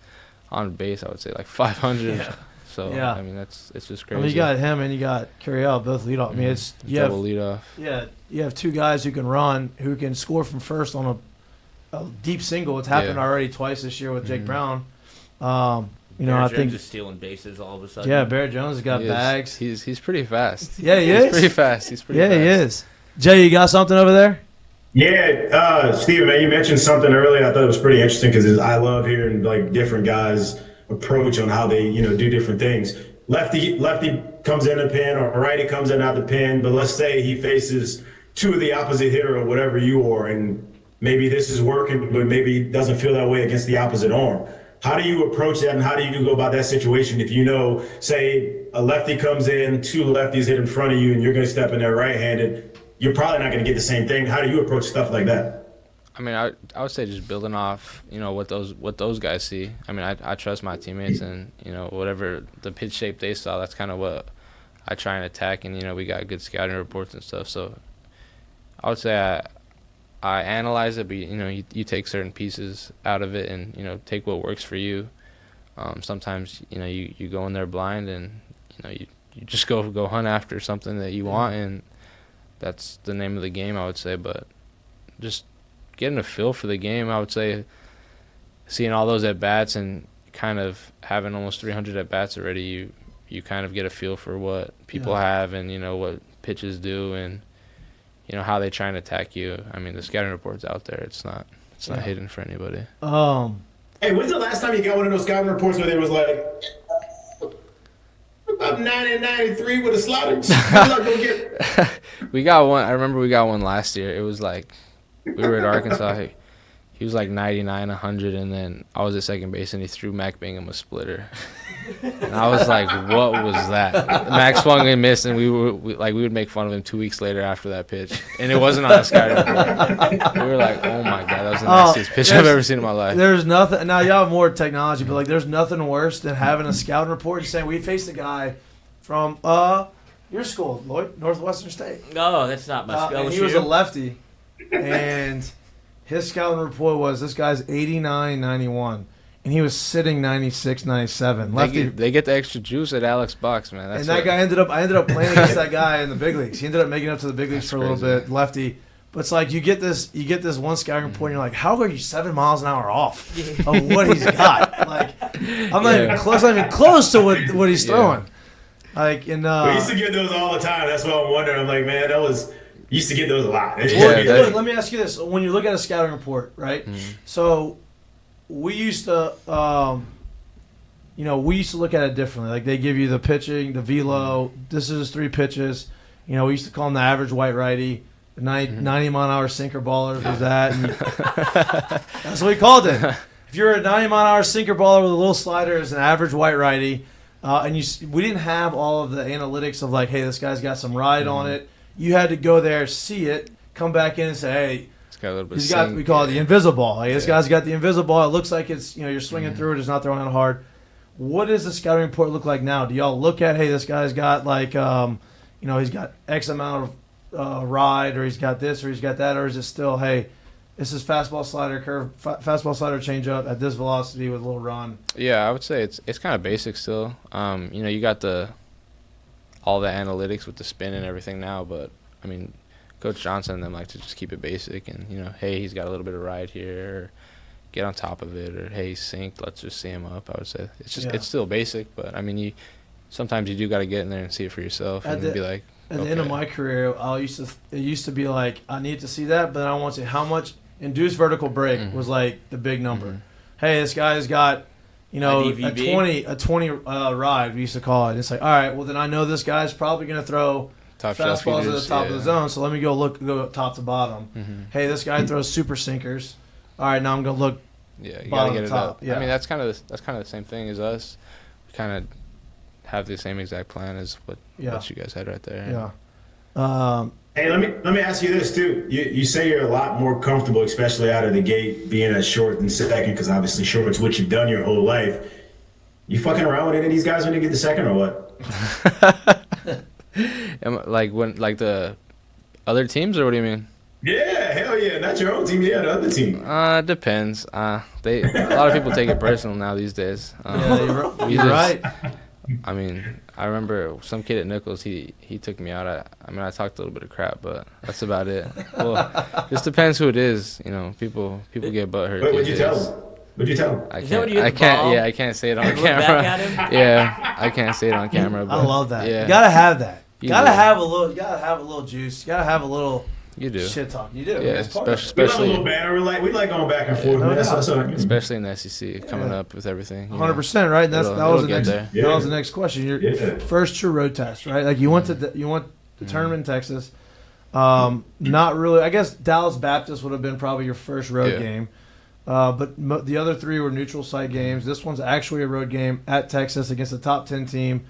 H: on base, I would say, 500. Yeah. So, I mean, it's just crazy.
A: I mean, you got him and you got Carriel, both lead off. I mean, it's
H: double lead off.
A: Yeah, you have 2 guys who can run, who can score from first on a deep single. It's happened already twice this year with Jake Brown.
G: I think just stealing bases all of a sudden.
A: Yeah, Bear Jones has got bags.
H: He's pretty fast.
A: Yeah, he is.
H: He's pretty fast. He
A: is. Jay, you got something over there?
I: Yeah, Steven, man, you mentioned something earlier. I thought it was pretty interesting because I love hearing different guys' approach on how they do different things. Lefty comes in the pen, or righty comes in out the pen. But let's say he faces 2 of the opposite hitter or whatever you are, and maybe this is working, but maybe it doesn't feel that way against the opposite arm. How do you approach that, and how do you go about that situation if say a lefty comes in, 2 lefties hit in front of you, and you're going to step in there right-handed? You're probably not going to get the same thing. How do you approach stuff like that?
H: I mean, I would say just building off, what those guys see. I mean, I trust my teammates, and whatever the pitch shape they saw, that's kind of what I try and attack. And we got good scouting reports and stuff. So I would say I analyze it, but you take certain pieces out of it and take what works for you. Sometimes you go in there blind and you just go hunt after something that you want, and that's the name of the game, I would say. But just getting a feel for the game, I would say, seeing all those at bats and kind of having almost 300 at bats already, you kind of get a feel for what people have and what pitches do and how they try and attack you. I mean, the scouting report's out there. It's not hidden for anybody.
I: Hey, when's the last time you got one of those scouting reports where there was like up 90-93 with a slider?
H: We got one. I remember we got one last year. It was like we were at Arkansas. He was like 99, 100, and then I was at second base, and he threw Mac Bingham a splitter. And I was like, "What was that?" Mac swung and missed, and we would make fun of him 2 weeks later after that pitch, and it wasn't on a scouting report. We were like, "Oh my god, that was the nastiest pitch I've ever seen in my life."
A: There's nothing. Now y'all have more technology, but like, there's nothing worse than having a scouting report and saying we faced a guy from your school, Lloyd, Northwestern State.
G: No, that's not my school.
A: And he was a lefty, and his scouting report was this guy's 89, 91, and he was sitting 96, 97. Lefty.
H: They get the extra juice at Alex Box, man.
A: That's that guy I ended up playing against that guy in the big leagues. He ended up making it up to the big leagues for a little bit, lefty. But it's like you get this one scouting report, and you're like, how are you 7 miles an hour off of what he's got? Like, I'm not even close to what he's throwing. Like, and
I: we used to get those all the time. That's why I'm wondering. I'm like, man, used to get those a lot.
A: Look, let me ask you this: when you look at a scouting report, right? Mm-hmm. So we used to, we used to look at it differently. Like they give you the pitching, the velo. This is his 3 pitches. We used to call him the average white righty. The 90 mile an hour sinker baller was that. And that's what we called it. If you're a 90 mile an hour sinker baller with a little slider, it's an average white righty. And we didn't have all of the analytics of like, hey, this guy's got some ride on it. You had to go there, see it, come back in and say, hey, we call it the invisible. Like, this guy's got the invisible. It looks like it's, you're swinging through it. It's not throwing out hard. What does the scouting report look like now? Do y'all look at, hey, this guy's got like, he's got X amount of ride, or he's got this, or he's got that, or is it still, hey, this is fastball, slider, curve, fastball, slider, changeup at this velocity with a little run?
H: Yeah, I would say it's kind of basic still. You got all the analytics with the spin and everything now, but I mean, Coach Johnson and them like to just keep it basic and hey, he's got a little bit of ride here, or get on top of it, or hey, he's synced, let's just see him up. I would say it's still basic, but I mean, sometimes you do got to get in there and see it for yourself and be like.
A: At the end of my career, it used to be like, I need to see that, but I want to see how much induced vertical break was like the big number. Mm-hmm. Hey, this guy's got a 20 ride, we used to call it. It's like, all right, well then I know this guy's probably going to throw
H: top
A: fastballs at the top of the zone, so let me go top to bottom. Mm-hmm. Hey, this guy throws super sinkers. All right, now I'm going to look
H: you gotta get it up. Yeah. I mean, that's kind of the same thing as us. We kind of have the same exact plan as what you guys had right there.
A: Yeah.
I: Hey, let me ask you this too. You say you're a lot more comfortable, especially out of the gate, being a short and second, because obviously short's what you've done your whole life. You fucking around with any of these guys when you get the second, or what?
H: Like the other teams, or what do you mean?
I: Yeah, hell yeah, not your own team, the other team.
H: Depends. A lot of people take it personal now these days.
A: You're right.
H: I mean, I remember some kid at Nichols, he took me out. I talked a little bit of crap, but that's about it. Well, just depends who it is. People get butthurt.
I: What'd you tell him?
H: I can't say it on camera. Yeah, I can't say it on camera. But
A: I love that.
H: Yeah.
A: You gotta have that. You gotta have a little juice. You gotta have a little.
H: You do.
A: Shit talk. You do.
H: Yeah,
I: especially. We love a little banner. We like going back and forth.
H: Especially in the SEC, coming up with everything.
A: 100%, right? And that was the next question. Your first true road test, right? Like you went to the tournament in Texas. Not really. I guess Dallas Baptist would have been probably your first road game. But the other 3 were neutral site games. This one's actually a road game at Texas against a top 10 team.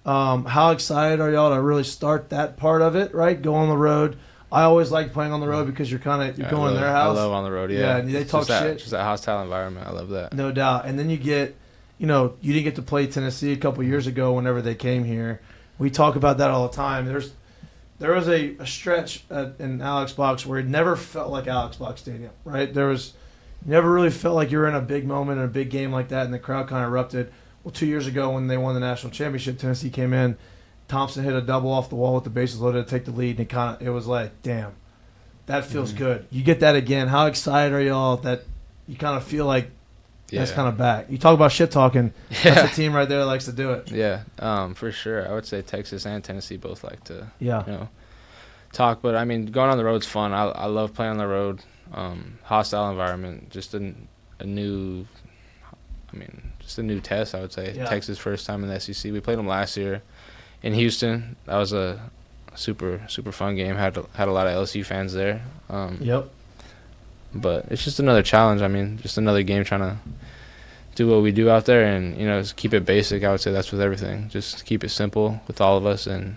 A: How excited are y'all to really start that part of it, right? Go on the road. I always like playing on the road because you're going in their house.
H: I love on the road, yeah.
A: And they talk shit.
H: Just that hostile environment. I love that.
A: No doubt. And then you get, you didn't get to play Tennessee a couple years ago whenever they came here. We talk about that all the time. There was a stretch in Alex Box where it never felt like Alex Box Stadium, right? Never really felt like you were in a big moment in a big game like that, and the crowd kind of erupted. Well, 2 years ago when they won the national championship, Tennessee came in. Thompson hit a double off the wall with the bases loaded to take the lead, and it was like, damn, that feels good. You get that again. How excited are y'all that you kind of feel like That's kind of back. You talk about shit talking.
H: Yeah.
A: That's a team right there that likes to do it.
H: Yeah, for sure. I would say Texas and Tennessee both like to,
A: Yeah.
H: talk. But I mean, going on the road's fun. I love playing on the road. Hostile environment, just a new, just a new test. I would say.
A: Yeah.
H: Texas first time in the SEC. We played them last year in Houston. That was a super fun game. Had a lot of LSU fans there.
A: Yep.
H: But it's just another challenge. I mean, just another game trying to do what we do out there and, just keep it basic. I would say that's with everything. Just keep it simple with all of us and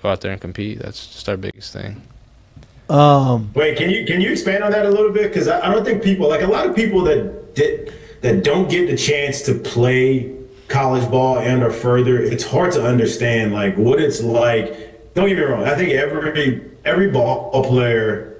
H: go out there and compete. That's just our biggest thing.
I: Wait, can you expand on that a little bit? Because I don't think people, like a lot of people that don't get the chance to play college ball and or further, it's hard to understand like what it's like. Don't get me wrong. I think every ball player,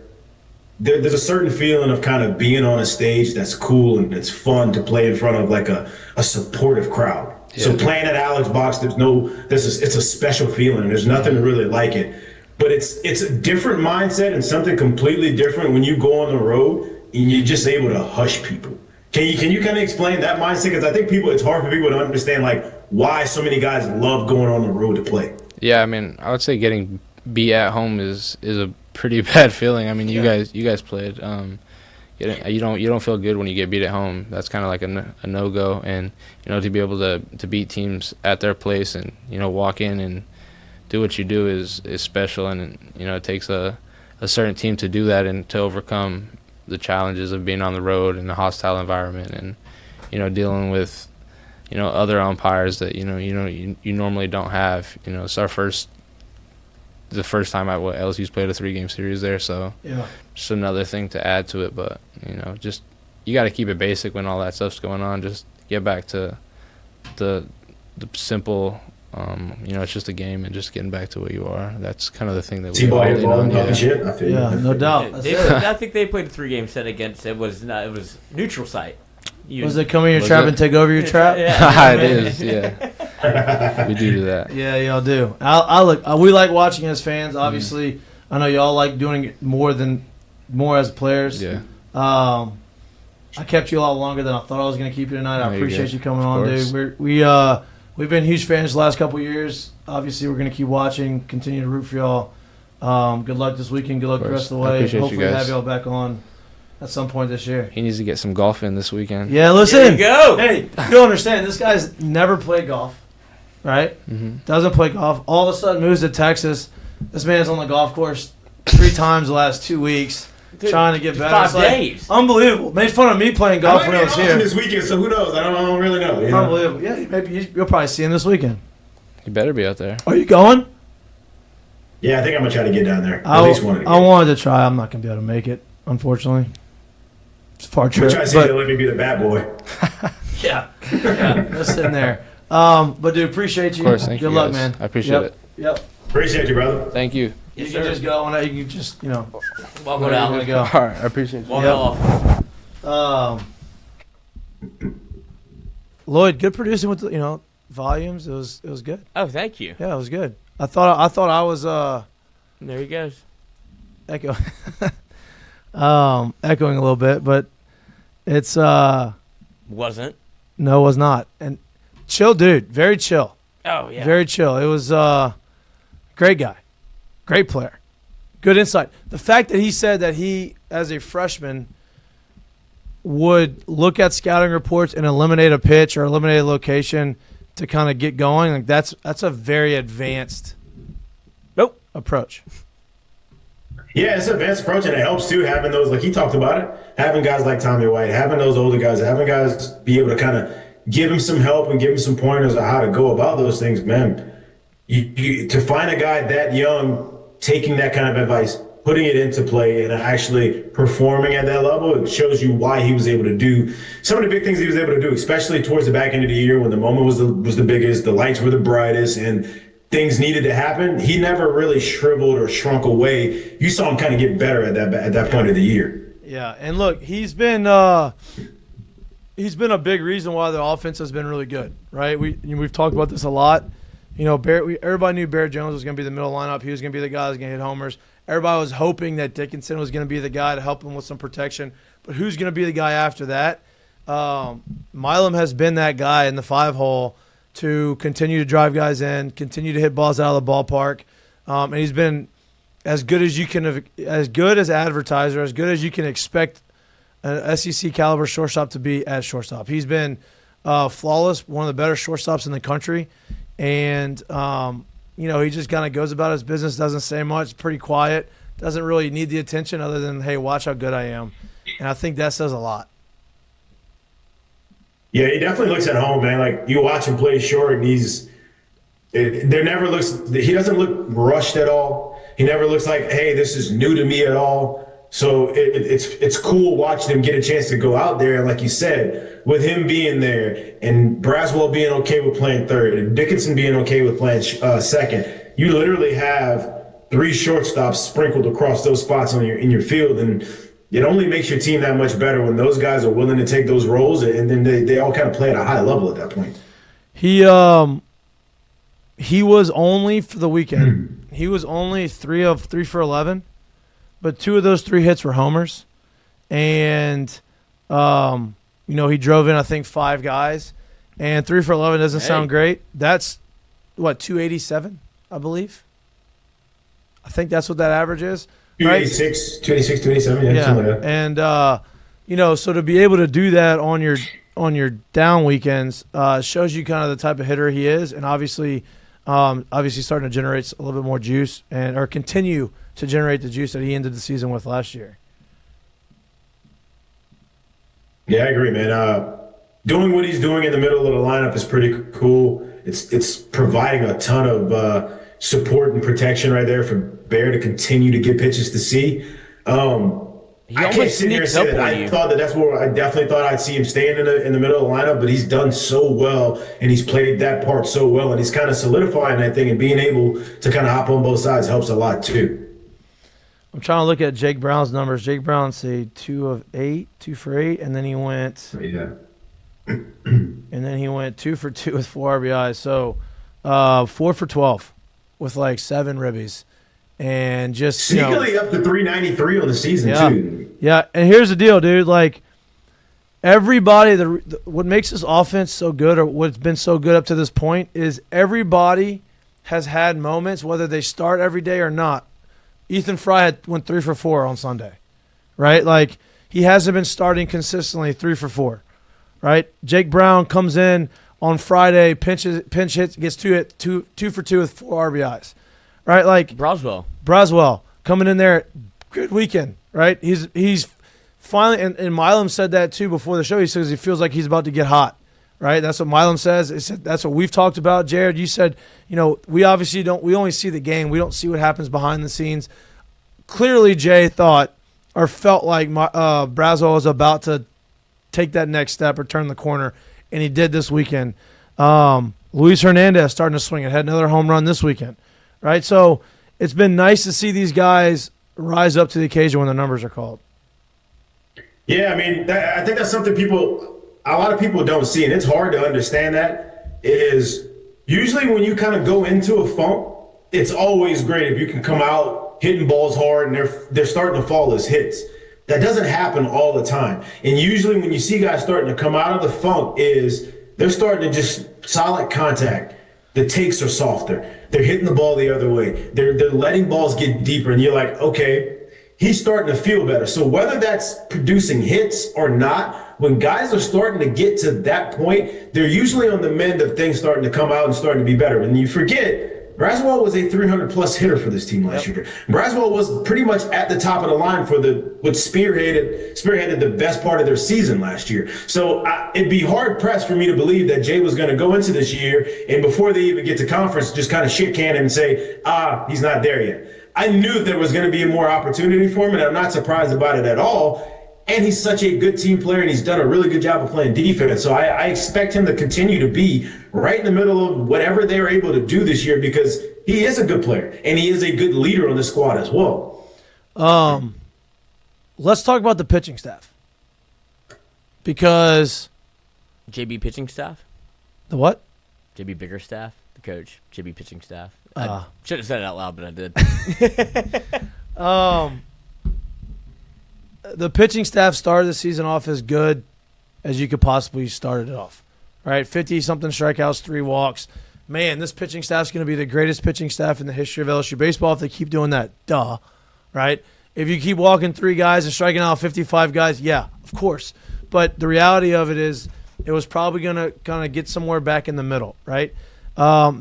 I: there's a certain feeling of kind of being on a stage that's cool and it's fun to play in front of like a supportive crowd. Yeah. So playing at Alex Box, it's a special feeling. And there's nothing really like it. But it's a different mindset and something completely different when you go on the road and you're just able to hush people. Can you kind of explain that mindset? Because I think it's hard for people to understand like why so many guys love going on the road to play.
H: Yeah, I mean, I would say getting beat at home is a pretty bad feeling. I mean, you guys played. You don't feel good when you get beat at home. That's kind of like a no-go. And to be able to beat teams at their place and walk in and do what you do is special. And it takes a certain team to do that and to overcome the challenges of being on the road in a hostile environment and dealing with other umpires that you normally don't have. It's the first time LSU's played a 3-game series there, so just another thing to add to it. But just you got to keep it basic when all that stuff's going on. Just get back to the simple. It's just a game, and just getting back to what you are. That's kind of the thing that we all lean on.
A: Yeah, no doubt.
G: I think they played a 3-game set against it was neutral site.
A: Was it come in your trap and take over your trap?
H: Yeah, it is. Yeah, we do that.
A: Yeah, y'all do. We like watching as fans. Obviously, I know y'all like doing it more as players.
H: Yeah.
A: I kept you a lot longer than I thought I was going to keep you tonight. I appreciate you coming on, dude. We've been huge fans the last couple of years. Obviously, we're going to keep watching, continue to root for y'all. Good luck this weekend. Good luck the rest of the way. Hopefully, have y'all back on at some point this year.
H: He needs to get some golf in this weekend.
A: Yeah, listen.
G: There you go.
A: Hey, you don't understand. This guy's never played golf, right?
H: Mm-hmm.
A: Doesn't play golf. All of a sudden moves to Texas. This man's on the golf course 3 times the last 2 weeks.
G: Dude,
A: trying to get better.
G: 5
A: It's like,
G: days.
A: Unbelievable. Made fun of me playing golf when I was here.
I: This weekend, so who knows? I don't really know.
A: Unbelievable. Yeah, maybe you'll probably see him this weekend.
H: You better be out there.
A: Are you going?
I: Yeah, I think I'm gonna try to get down there. At least one.
A: I wanted to try. I'm not gonna be able to make it, unfortunately. It's a far trip.
I: Try to see if they let me be the bad boy.
A: Yeah, let's sit in there. But dude, appreciate you.
H: Of course, thank you.
A: Good luck,
H: guys.
A: man.
H: I appreciate it.
A: Yep.
I: Appreciate you, brother.
H: Thank you.
A: You can just go and you can just
G: Walk
A: where
G: out.
A: you want to go.
H: All right, I appreciate you.
G: Walk off.
A: Lloyd, good producing with the, volumes. It was good.
G: Oh, thank you.
A: Yeah, it was good. I thought I was
G: There he goes.
A: echoing a little bit, but it's
G: Wasn't.
A: no, it was not. And chill dude, very chill.
G: Oh yeah.
A: Very chill. It was great guy. Great player. Good insight. The fact that he said that he, as a freshman, would look at scouting reports and eliminate a pitch or eliminate a location to kind of get going, like that's a very advanced approach.
I: Yeah, it's an advanced approach, and it helps too having those, like he talked about it, having guys like Tommy White, having those older guys, having guys be able to kind of give him some help and give him some pointers on how to go about those things, man. To find a guy that young taking that kind of advice, putting it into play, and actually performing at that level, it shows you why he was able to do some of the big things he was able to do, especially towards the back end of the year when the moment was the biggest, the lights were the brightest, and things needed to happen. He never really shriveled or shrunk away. You saw him kind of get better at that point of the year.
A: Yeah, and look, he's been a big reason why the offense has been really good, right? We've talked about this a lot. Everybody knew Bear Jones was going to be the middle lineup. He was going to be the guy that was going to hit homers. Everybody was hoping that Dickinson was going to be the guy to help him with some protection. But who's going to be the guy after that? Milam has been that guy in the 5-hole to continue to drive guys in, continue to hit balls out of the ballpark, and he's been as good as advertiser, as good as you can expect an SEC caliber shortstop to be at shortstop. He's been flawless, one of the better shortstops in the country, and he just kind of goes about his business, doesn't say much, pretty quiet, doesn't really need the attention other than, hey, watch how good I am, and I think that says a lot.
I: Yeah, he definitely looks at home, man. Like, you watch him play short, and he doesn't look rushed at all. He never looks like, hey, this is new to me at all. So it's cool watching him get a chance to go out there. And like you said, with him being there and Braswell being okay with playing third and Dickinson being okay with playing second, you literally have 3 shortstops sprinkled across those spots in your field. And it only makes your team that much better when those guys are willing to take those roles, and then they all kind of play at a high level at that point.
A: He was only for the weekend. He was only 3 for 11, but 2 of those 3 hits were homers, and he drove in I think 5 guys, and 3 for 11 doesn't sound great. That's what 287, I believe. I think that's what that average is.
I: 286, 287, yeah. Something like that.
A: And so to be able to do that on your down weekends shows you kind of the type of hitter he is, and obviously starting to generate a little bit more juice or continue to generate the juice that he ended the season with last year.
I: Yeah, I agree, man. Doing what he's doing in the middle of the lineup is pretty cool. It's providing a ton of support and protection right there for Bear to continue to get pitches to see. I can't sit here and say that I definitely thought I'd see him staying in the middle of the lineup, but he's done so well, and he's played that part so well, and he's kind of solidifying that thing, and being able to kind of hop on both sides helps a lot too.
A: I'm trying to look at Jake Brown's numbers. Jake Brown, say 2 for 8, and then he went and then he went 2 for 2 with 4 RBIs. So 4 for 12 with like 7 ribbies. And just
I: sneakily up to 393 on the season too.
A: Yeah, and here's the deal, dude. Like everybody, what makes this offense so good, or what's been so good up to this point, is everybody has had moments, whether they start every day or not. Ethan Fry went 3 for 4 on Sunday, right? Like he hasn't been starting consistently 3 for 4, right? Jake Brown comes in on Friday, pinch hits, gets 2 for 2 with 4 RBIs. Right, like Braswell coming in there, good weekend, right? He's finally, and Milam said that too before the show. He says he feels like he's about to get hot, right? That's what Milam says. That's what we've talked about. Jared, you said, we obviously we only see the game. We don't see what happens behind the scenes. Clearly, Jay thought or felt like Braswell was about to take that next step or turn the corner, and he did this weekend. Luis Hernandez starting to swing it. Had another home run this weekend. Right, so it's been nice to see these guys rise up to the occasion when the numbers are called.
I: Yeah, I mean, I think that's something a lot of people don't see, and it's hard to understand that, is usually when you kind of go into a funk, it's always great if you can come out hitting balls hard and they're starting to fall as hits. That doesn't happen all the time. And usually when you see guys starting to come out of the funk is they're starting to just solid contact. The takes are softer. They're hitting the ball the other way. They're letting balls get deeper, and you're like, okay, he's starting to feel better. So whether that's producing hits or not, when guys are starting to get to that point, they're usually on the mend of things starting to come out and starting to be better. And you forget, Braswell was a 300-plus hitter for this team last year. Braswell was pretty much at the top of the line for what spearheaded the best part of their season last year. So it'd be hard-pressed for me to believe that Jay was going to go into this year and before they even get to conference just kind of shit-can him and say, he's not there yet. I knew there was going to be more opportunity for him, and I'm not surprised about it at all. And he's such a good team player, and he's done a really good job of playing defense. So I expect him to continue to be right in the middle of whatever they're able to do this year, because he is a good player, and he is a good leader on the squad as well.
A: Let's talk about the pitching staff. Because
G: JB pitching staff?
A: The what?
G: JB Biggerstaff, the coach. JB pitching staff. I should have said it out loud, but I did.
A: The pitching staff started the season off as good. as you could possibly start it off, right? 50-something strikeouts, 3 walks. Man, this pitching staff's going to be the greatest pitching staff in the history of LSU baseball if they keep doing that. Duh, right? If you keep walking 3 guys and striking out 55 guys, yeah, of course. But the reality of it is it was probably going to kind of get somewhere back in the middle, right?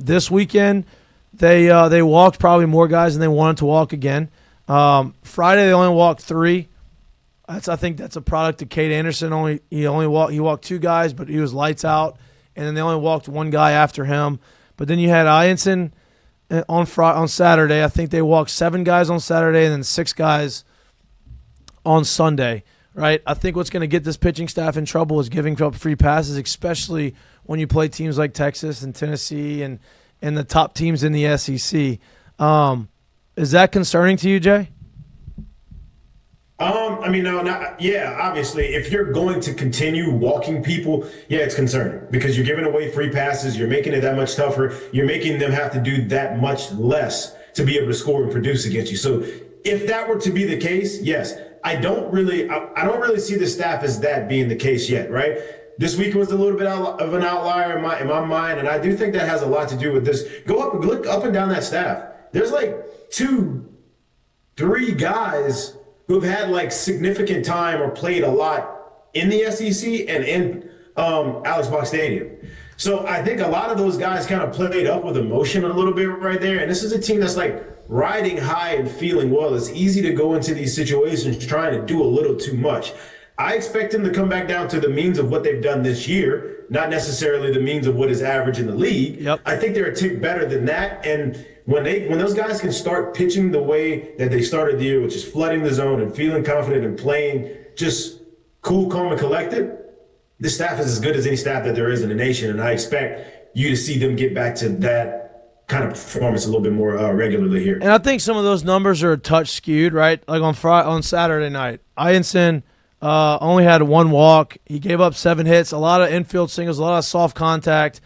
A: This weekend, they walked probably more guys than they wanted to walk again. Friday, they only walked 3. I think that's a product of Cade Anderson. He walked 2 guys, but he was lights out. And then they only walked 1 guy after him. But then you had Ianson on Saturday. I think they walked 7 guys on Saturday and then 6 guys on Sunday, right? I think what's going to get this pitching staff in trouble is giving up free passes, especially when you play teams like Texas and Tennessee and the top teams in the SEC. Is that concerning to you, Jay?
I: Yeah, obviously, if you're going to continue walking people, yeah, it's concerning because you're giving away free passes. You're making it that much tougher. You're making them have to do that much less to be able to score and produce against you. So if that were to be the case, yes, I don't really see the staff as that being the case yet, right? This week was a little bit of an outlier in my mind, and I do think that has a lot to do with this. Look up and down that staff. There's like 2, 3 guys who've had like significant time or played a lot in the SEC and in Alex Box Stadium. So I think a lot of those guys kind of played up with emotion a little bit right there. And this is a team that's like riding high and feeling well. It's easy to go into these situations trying to do a little too much. I expect them to come back down to the means of what they've done this year, not necessarily the means of what is average in the league.
A: Yep.
I: I think they're a tick better than that. And when those guys can start pitching the way that they started the year, which is flooding the zone and feeling confident and playing just cool, calm, and collected, this staff is as good as any staff that there is in the nation. And I expect you to see them get back to that kind of performance a little bit more regularly here.
A: And I think some of those numbers are a touch skewed, right? Like on Saturday night, Ianson only had 1 walk. He gave up 7 hits, a lot of infield singles, a lot of soft contact.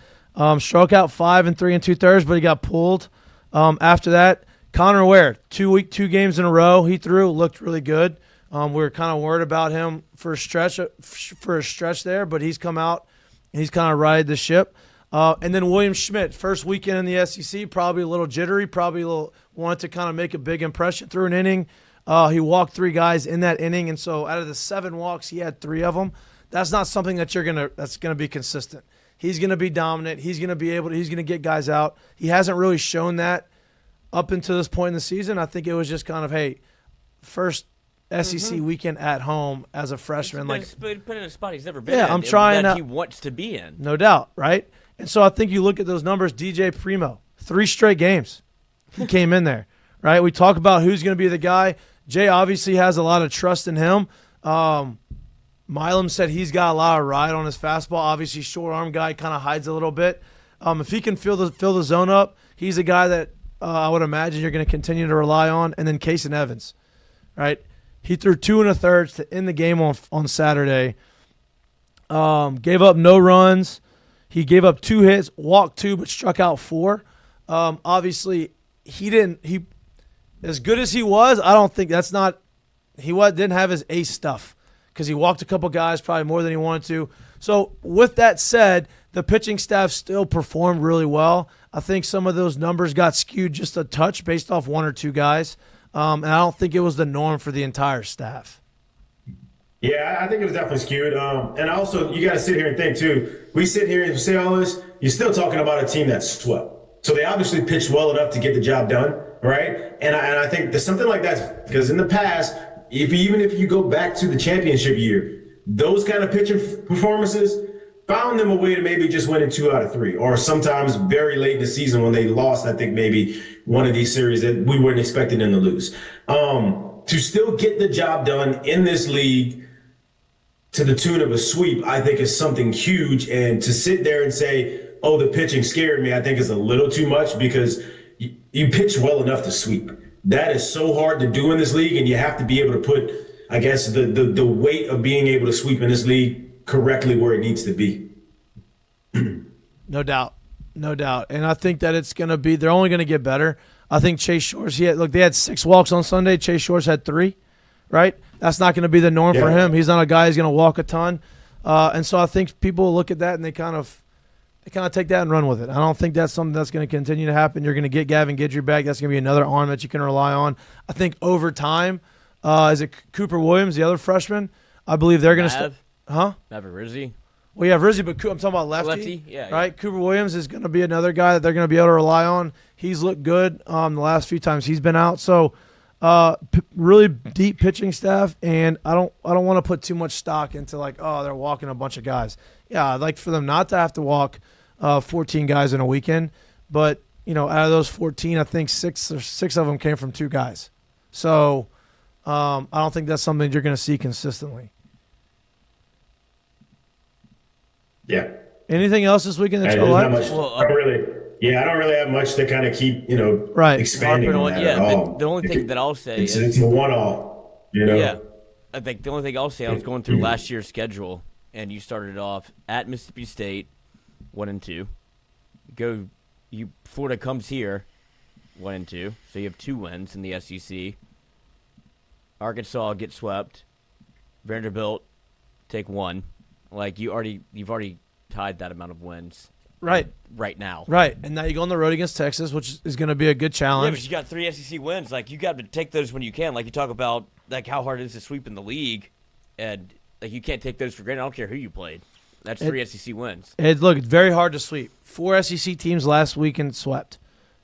A: Struck out 5 3 2/3, but he got pulled. After that, Connor Ware, 2 games in a row he threw, looked really good. We were kind of worried about him for a stretch there, but he's come out and he's kind of ride the ship. And then William Schmidt, first weekend in the SEC, probably a little jittery, wanted to kind of make a big impression through an inning. He walked 3 guys in that inning, and so out of the 7 walks, he had 3 of them. That's not something that's gonna be consistent. He's going to be dominant. He's going to get guys out. He hasn't really shown that up until this point in the season. I think it was just kind of, hey, first SEC weekend at home as a freshman.
G: Put in a spot he's never been in.
A: I'm trying
G: that he wants to be in.
A: No doubt, right? And so I think you look at those numbers, DJ Primo, 3 straight games. He came in there, right? We talk about who's going to be the guy. Jay obviously has a lot of trust in him. Milam said he's got a lot of ride on his fastball. Obviously, short arm guy kind of hides a little bit. If he can fill the zone up, he's a guy that I would imagine you're going to continue to rely on. And then Kason Evans, right? He threw 2 1/3 to end the game on Saturday. Gave up no runs. He gave up 2 hits, walked 2, but struck out 4. Obviously, he as good as he was, I don't think didn't have his ace stuff, because he walked a couple guys probably more than he wanted to. So with that said, the pitching staff still performed really well. I think some of those numbers got skewed just a touch based off 1 or 2 guys, and I don't think it was the norm for the entire staff.
I: Yeah, I think it was definitely skewed. And also, you got to sit here and think, too. We sit here and say all this, you're still talking about a team that's swept. So they obviously pitched well enough to get the job done, right? And I think there's something like that, because in the past, even if you go back to the championship year, those kind of pitching performances found them a way to maybe just win in 2 out of 3, or sometimes very late in the season when they lost, I think maybe one of these series that we weren't expecting them to lose. To still get the job done in this league to the tune of a sweep, I think is something huge. And to sit there and say, oh, the pitching scared me, I think is a little too much, because you pitch well enough to sweep. That is so hard to do in this league, and you have to be able to put, I guess, the weight of being able to sweep in this league correctly where it needs to be.
A: No doubt. And I think that they're only going to get better. I think Chase Schwartz, they had 6 walks on Sunday. Chase Schwartz had 3, right? That's not going to be the norm for him. He's not a guy who's going to walk a ton. And so I think people look at that and they kind of take that and run with it. I don't think that's something that's going to continue to happen. You're going to get Gavin Guidry back. That's going to be another arm that you can rely on. I think over time, is it Cooper Williams, the other freshman? I believe they're going to start. Huh?
G: Mav Rizzi.
A: Well, yeah, Rizzi, but I'm talking about lefty.
G: Yeah.
A: Right? Yeah. Cooper Williams is going to be another guy that they're going to be able to rely on. He's looked good the last few times he's been out. So really deep pitching staff, and I don't want to put too much stock into like, oh, they're walking a bunch of guys. Yeah, I'd like for them not to have to walk 14 guys in a weekend, but out of those 14, I think six of them came from 2 guys. So I don't think that's something you're going to see consistently.
I: Yeah.
A: Anything else this weekend that you like?
I: I don't really have much to kind of keep, expanding on that at all.
G: The only thing that I'll say
I: is it's a one-off,
G: Yeah. I think the only thing I'll say, I was going through last year's schedule, and you started off at Mississippi State, 1-2. Florida comes here, 1-2. So you have 2 wins in the SEC. Arkansas gets swept. Vanderbilt take 1. Like you've already tied that amount of wins.
A: Right
G: now.
A: Right. And now you go on the road against Texas, which is going to be a good challenge.
G: Yeah, but you got 3 SEC wins. Like, you got to take those when you can. Like, you talk about, like, how hard it is to sweep in the league. And, like, you can't take those for granted. I don't care who you played. That's 3 SEC wins.
A: It's very hard to sweep. 4 SEC teams last weekend swept.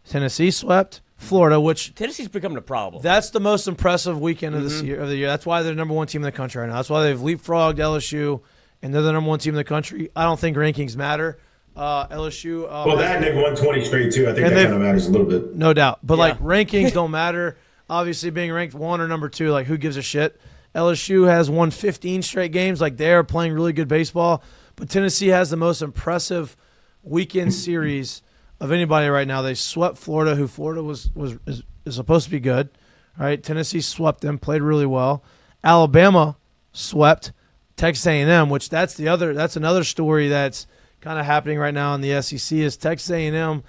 A: Tennessee swept. Florida, which
G: Tennessee's becoming a problem.
A: That's the most impressive weekend of the year. That's why they're the number 1 team in the country right now. That's why they've leapfrogged LSU, and they're the number 1 team in the country. I don't think rankings matter. LSU.
I: That and they've won 20 straight too. I think that kind of matters a little bit.
A: No doubt, but like rankings don't matter. Obviously, being ranked 1 or number 2, like who gives a shit? LSU has won 15 straight games. Like they are playing really good baseball. But Tennessee has the most impressive weekend series of anybody right now. They swept Florida, who Florida is supposed to be good. Right? Tennessee swept them, played really well. Alabama swept Texas A&M, which that's another story that's kind of happening right now in the SEC. Is Texas A&M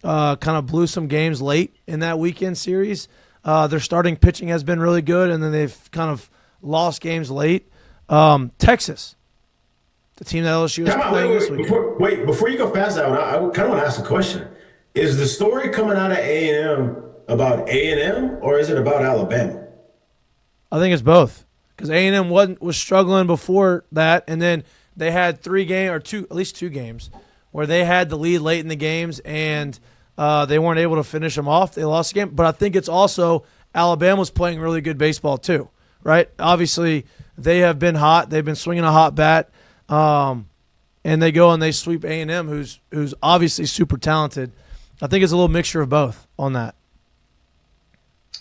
A: kind of blew some games late in that weekend series. Their starting pitching has been really good, and then they've kind of lost games late. Texas, the team that LSU is playing this weekend.
I: Before you go past that one, I kind of want to ask a question. Is the story coming out of A&M about A&M, or is it about Alabama?
A: I think it's both, because A&M was struggling before that, and then they had 3 games or at least 2 games where they had the lead late in the games, and they weren't able to finish them off. They lost the game. But I think it's also Alabama's playing really good baseball too, right? Obviously, they have been hot. They've been swinging a hot bat, and they go and they sweep A&M, who's obviously super talented. I think it's a little mixture of both on that.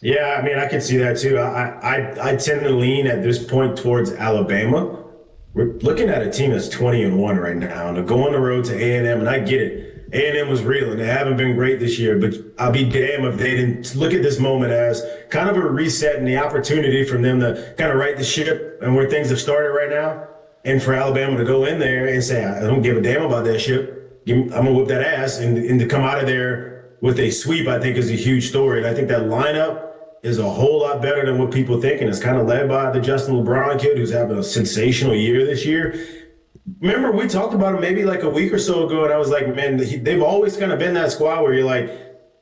I: Yeah, I mean, I can see that too. I tend to lean at this point towards Alabama. We're looking at a team that's 20-1 right now, and to go on the road to A&M, and I get it. A&M was real, and they haven't been great this year, but I'll be damned if they didn't look at this moment as kind of a reset and the opportunity for them to kind of right the ship and where things have started right now, and for Alabama to go in there and say, I don't give a damn about that ship. I'm going to whip that ass, and to come out of there with a sweep, I think, is a huge story. And I think that lineup is a whole lot better than what people think, and it's kind of led by the Justin LeBron kid, who's having a sensational year this year. Remember, we talked about him maybe like a week or so ago, and I was like, man, they've always kind of been that squad where you're like,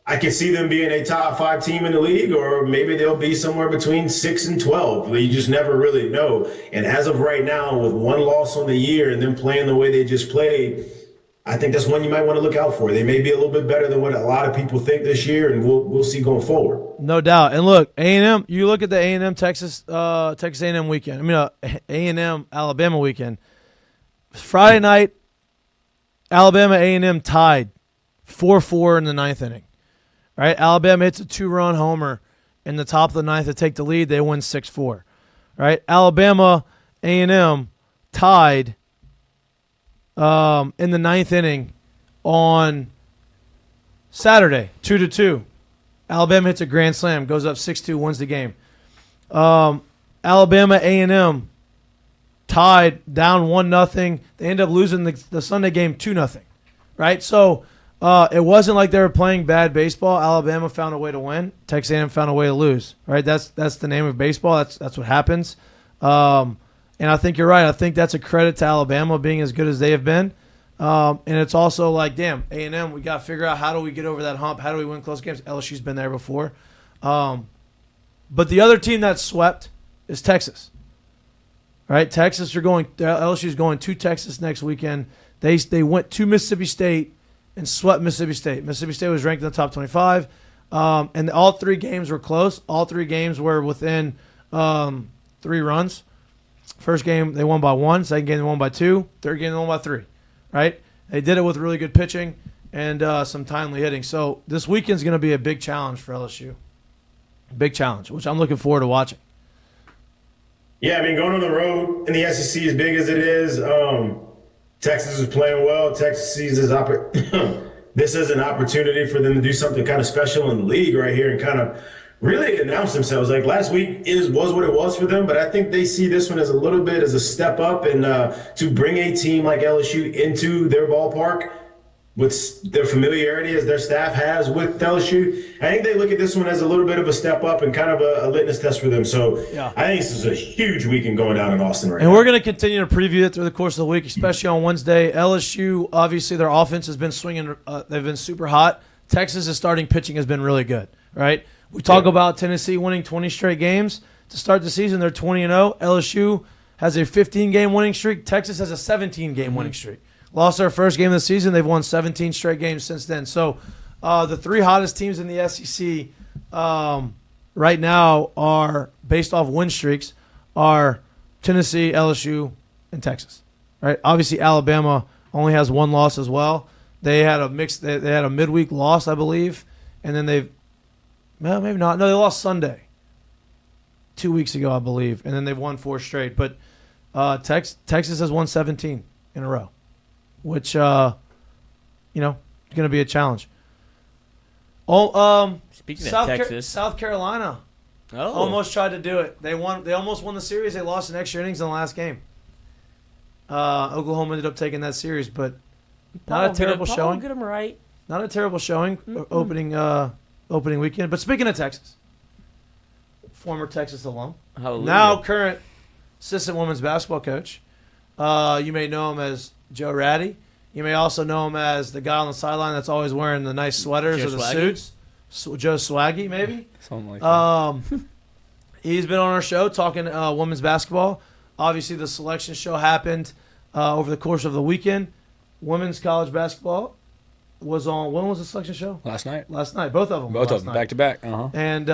I: I can see them being a top 5 team in the league, or maybe they'll be somewhere between 6 and 12. You just never really know. And as of right now, with 1 loss on the year and them playing the way they just played, I think that's one you might want to look out for. They may be a little bit better than what a lot of people think this year, and we'll see going forward.
A: No doubt. And look, A&M. You look at the A&M Texas A&M weekend. I mean, A&M Alabama weekend. Friday night, Alabama A&M tied 4-4 in the 9th inning. Right? Alabama hits a 2-run homer in the top of the 9th to take the lead. They win 6-4. Right? Alabama A&M tied in the 9th inning on Saturday, 2-2. Alabama hits a grand slam, goes up 6-2, wins the game. Alabama A&M tied down 1-0. They end up losing the Sunday game 2-0. Right? So it wasn't like they were playing bad baseball. Alabama found a way to win. Texas A&M found a way to lose. Right? That's the name of baseball. That's what happens. And I think you're right. I think that's a credit to Alabama being as good as they have been. And it's also like, damn, A&M, we got to figure out how do we get over that hump? How do we win close games? LSU's been there before. But the other team that swept is Texas. Right? LSU's going to Texas next weekend. They went to Mississippi State and swept Mississippi State. Mississippi State was ranked in the top 25. And all 3 games were close. All 3 games were within 3 runs. First game, they won by 1. Second game, they won by 2. Third game, they won by 3. Right? They did it with really good pitching and some timely hitting. So this weekend's going to be a big challenge for LSU. Big challenge, which I'm looking forward to watching.
I: Yeah, I mean, going on the road in the SEC as big as it is, Texas is playing well. Texas sees this is an opportunity for them to do something kind of special in the league right here and kind of really announce themselves. Like last week was what it was for them, but I think they see this one as a little bit as a step up and to bring a team like LSU into their ballpark with their familiarity as their staff has with LSU. I think they look at this one as a little bit of a step up and kind of a litmus test for them. So yeah. I think this is a huge weekend going down in Austin right now.
A: And we're going to continue to preview it through the course of the week, especially on Wednesday. LSU, obviously, their offense has been swinging. They've been super hot. Texas' starting pitching has been really good, right? We talk about Tennessee winning 20 straight games. To start the season, they're 20-0. LSU has a 15-game winning streak. Texas has a 17-game winning streak. Lost their first game of the season. They've won 17 straight games since then. So the 3 hottest teams in the SEC right now are, based off win streaks, are Tennessee, LSU, and Texas. Right? Obviously, Alabama only has 1 loss as well. They had a They had a midweek loss, I believe, and then maybe not. No, they lost Sunday 2 weeks ago, I believe, and then they've won 4 straight. But Texas has won 17 in a row, which is going to be a challenge.
G: Speaking of Texas,
A: South Carolina almost tried to do it. They almost won the series. They lost in extra innings in the last game. Oklahoma ended up taking that series, but not a terrible showing.
G: Get them right.
A: Not a terrible showing opening weekend. But speaking of Texas, former Texas alum, now current assistant women's basketball coach. You may know him as Joe Ratty. You may also know him as the guy on the sideline that's always wearing the nice sweaters or the suits. Joe Swaggy, maybe?
J: Something like that.
A: He's been on our show talking women's basketball. Obviously, the selection show happened over the course of the weekend. Women's college basketball was on. When was the selection show?
J: Last night.
A: Both of them.
J: Back to back.
A: And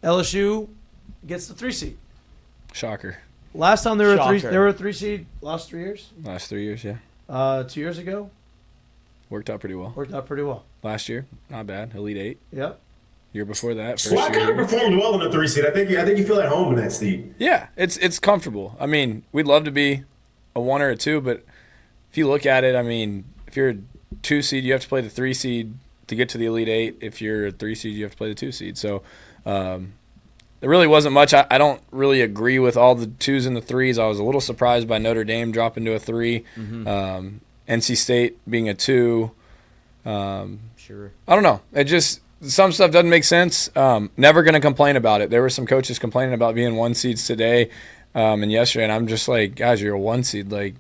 A: LSU gets the 3 seed.
J: Shocker.
A: Last time they were a 3 seed. Last 3 years.
J: Last 3 years, yeah.
A: 2 years ago.
J: Worked out pretty well. Last year, not bad. Elite 8.
A: Yep.
J: Year before that.
I: So I kind of performed well in the 3 seed. I think you feel at home in that seed.
J: Yeah, it's comfortable. I mean, we'd love to be a 1 or a 2, but if you look at it, I mean, if you're a 2 seed, you have to play the 3 seed to get to the Elite 8. If you're a 3 seed, you have to play the 2 seed. So there really wasn't much. I don't really agree with all the 2s and the 3s. I was a little surprised by Notre Dame dropping to a 3.
G: Mm-hmm.
J: NC State being a 2.
G: Sure.
J: I don't know. It just some stuff doesn't make sense. Never going to complain about it. There were some coaches complaining about being 1 seeds today and yesterday, and I'm just like, guys, you're a 1 seed. Like,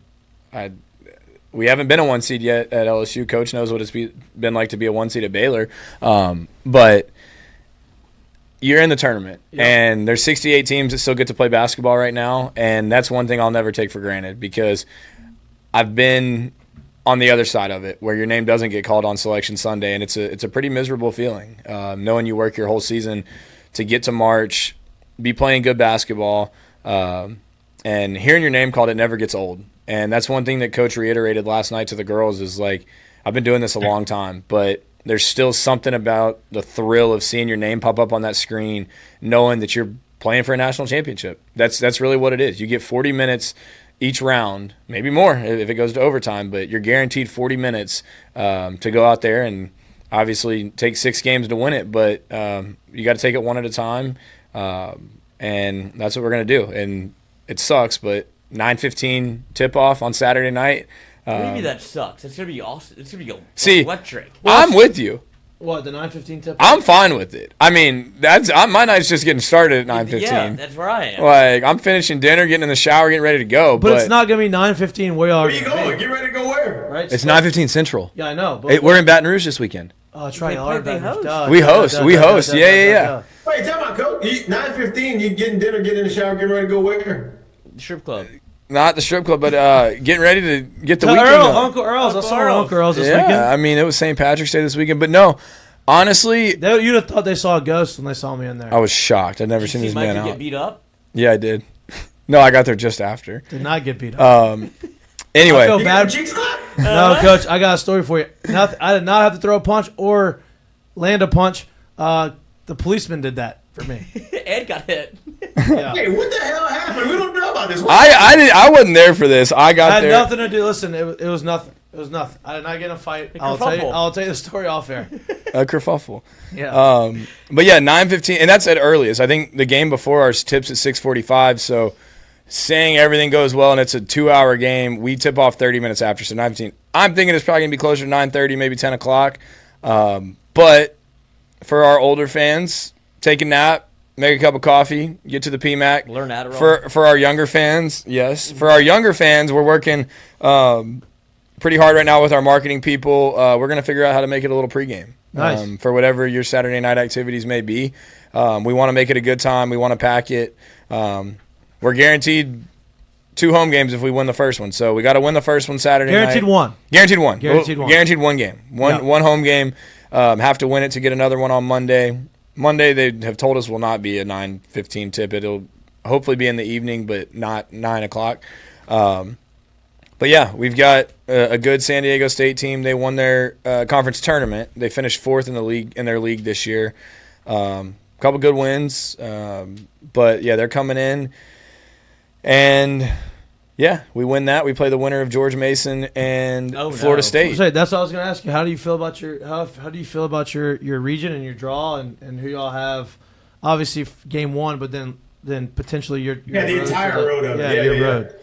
J: we haven't been a 1 seed yet at LSU. Coach knows what it's been like to be a 1 seed at Baylor. But you're in the tournament, and there's 68 teams that still get to play basketball right now, and that's one thing I'll never take for granted because I've been on the other side of it where your name doesn't get called on Selection Sunday, and it's a pretty miserable feeling knowing you work your whole season to get to March, be playing good basketball, and hearing your name called, it never gets old. And that's one thing that Coach reiterated last night to the girls is like, I've been doing this a long time, but there's still something about the thrill of seeing your name pop up on that screen, knowing that you're playing for a national championship. That's really what it is. You get 40 minutes each round, maybe more if it goes to overtime, but you're guaranteed 40 minutes to go out there and obviously take 6 games to win it, but you got to take it one at a time, and that's what we're going to do. And it sucks, but 9:15 tip-off on Saturday night.
G: What do you mean that sucks? It's going to be awesome. It's going to be electric.
J: I'm with you.
A: What, the 9:15 tip?
J: I'm fine with it. I mean, my night's just getting started at 9:15.
G: Yeah, that's where I am.
J: Like, I'm finishing dinner, getting in the shower, getting ready to go.
A: But it's not going to be 9:15 where y'all are.
I: Where you going? Get ready to go where?
A: Right?
J: It's 9:15 Central.
A: Yeah, I know. But
J: We're in Baton Rouge this weekend.
A: Oh, that's right. Y'all are
G: They
A: Baton Rouge.
G: host.
J: We host. Yeah.
I: Wait, tell my coach. 9:15. You getting dinner, getting in the shower, getting ready to go where?
G: Strip club.
J: Not the strip club, but getting ready to get the
A: To
J: weekend.
A: Earl,
J: up.
A: Uncle Earl's. I saw Uncle Earl's this
J: Yeah,
A: weekend.
J: I mean, it was St. Patrick's Day this weekend, but no, honestly,
A: You'd have thought they saw a ghost when they saw me in there.
J: I was shocked. I'd never seen
G: See
J: this man
G: Mikey get
J: out.
G: beat up?
J: Yeah, I did. No, I got there just after.
A: Did not get beat up.
J: Anyway,
A: I feel
I: You got
A: bad.
I: the cheeks clap?
A: No, Coach, I got a story for you. I did not have to throw a punch or land a punch. The policeman did that for me.
G: Ed got hit.
A: Yeah.
I: Hey, what the hell happened? We don't know about this.
J: I wasn't there for this. I got
A: I had
J: there.
A: nothing to do. Listen, it was nothing. It was nothing. I did not get in a fight. I'll
G: kerfuffle.
A: tell you the story off air.
J: A kerfuffle.
A: Yeah.
J: But yeah, 9:15, and that's at earliest. I think the game before ours tips at 6:45. So, saying everything goes well and it's a 2-hour game, we tip off 30 minutes after. So 9:15. I'm thinking it's probably gonna be closer to 9:30, maybe 10 o'clock. But for our older fans, take a nap, make a cup of coffee, get to the PMAC.
G: Learn Adderall.
J: For our younger fans, yes. For our younger fans, we're working pretty hard right now with our marketing people. We're going to figure out how to make it a little pregame.
A: Nice.
J: For whatever your Saturday night activities may be. We want to make it a good time. We want to pack it. We're guaranteed 2 home games if we win the first one. So we got to win the first one Saturday
A: Guaranteed
J: night.
A: one.
J: Guaranteed one.
A: Guaranteed one.
J: Guaranteed one game. One home game. Have to win it to get another one on Monday. Monday, they have told us will not be a 9:15 tip. It'll hopefully be in the evening, but not 9 o'clock. But yeah, we've got a good San Diego State team. They won their conference tournament. They finished 4th in the league in their league this year. Couple good wins, but yeah, they're coming in, and yeah, we win that. We play the winner of George Mason and Florida State.
A: That's what I was going to ask you. How do you feel about your region and your draw and who y'all have? Obviously, game 1, but then potentially your
I: the entire road of it.
A: your road.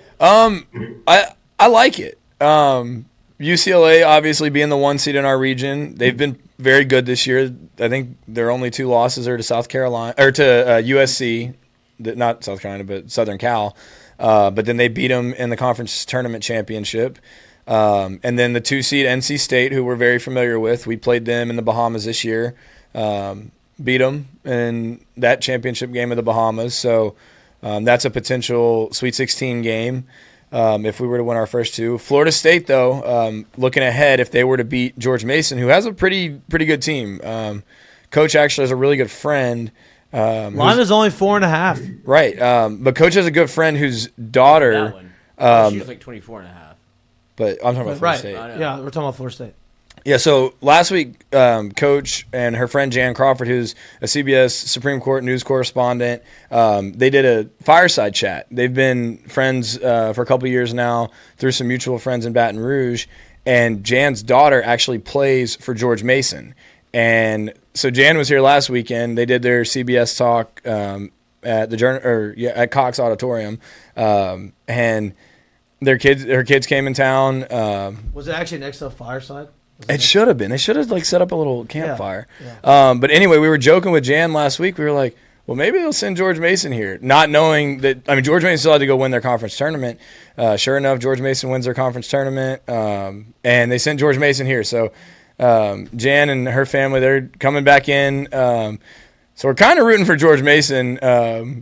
J: I like it. UCLA obviously being the 1 seed in our region, they've been very good this year. I think their only 2 losses are to South Carolina or to USC, not South Carolina, but Southern Cal. But then they beat them in the conference tournament championship. And then the 2 seed NC State, who we're very familiar with, we played them in the Bahamas this year. Beat them in that championship game of the Bahamas. So that's a potential Sweet 16 game. If we were to win our first 2. Florida State, though, looking ahead, if they were to beat George Mason, who has a pretty good team. Coach actually has a really good friend.
A: Line is only 4.5.
J: Right. But Coach has a good friend whose daughter.
G: That one. She was like 24 and a half.
J: But I'm talking about Florida State.
A: Yeah, we're talking about Florida State.
J: Yeah, so last week, Coach and her friend Jan Crawford, who's a CBS Supreme Court news correspondent, they did a fireside chat. They've been friends for a couple of years now through some mutual friends in Baton Rouge, and Jan's daughter actually plays for George Mason. And so Jan was here last weekend. They did their CBS talk at the at Cox Auditorium, and her kids came in town.
A: Was it actually next to a fireside?
J: It should have been. They should have set up a little campfire.
A: Yeah.
J: But anyway, we were joking with Jan last week. We were like, well, maybe they'll send George Mason here, not knowing that. I mean, George Mason still had to go win their conference tournament. Sure enough, George Mason wins their conference tournament, and they sent George Mason here. So Jan and her family, they're coming back in. So we're kind of rooting for George Mason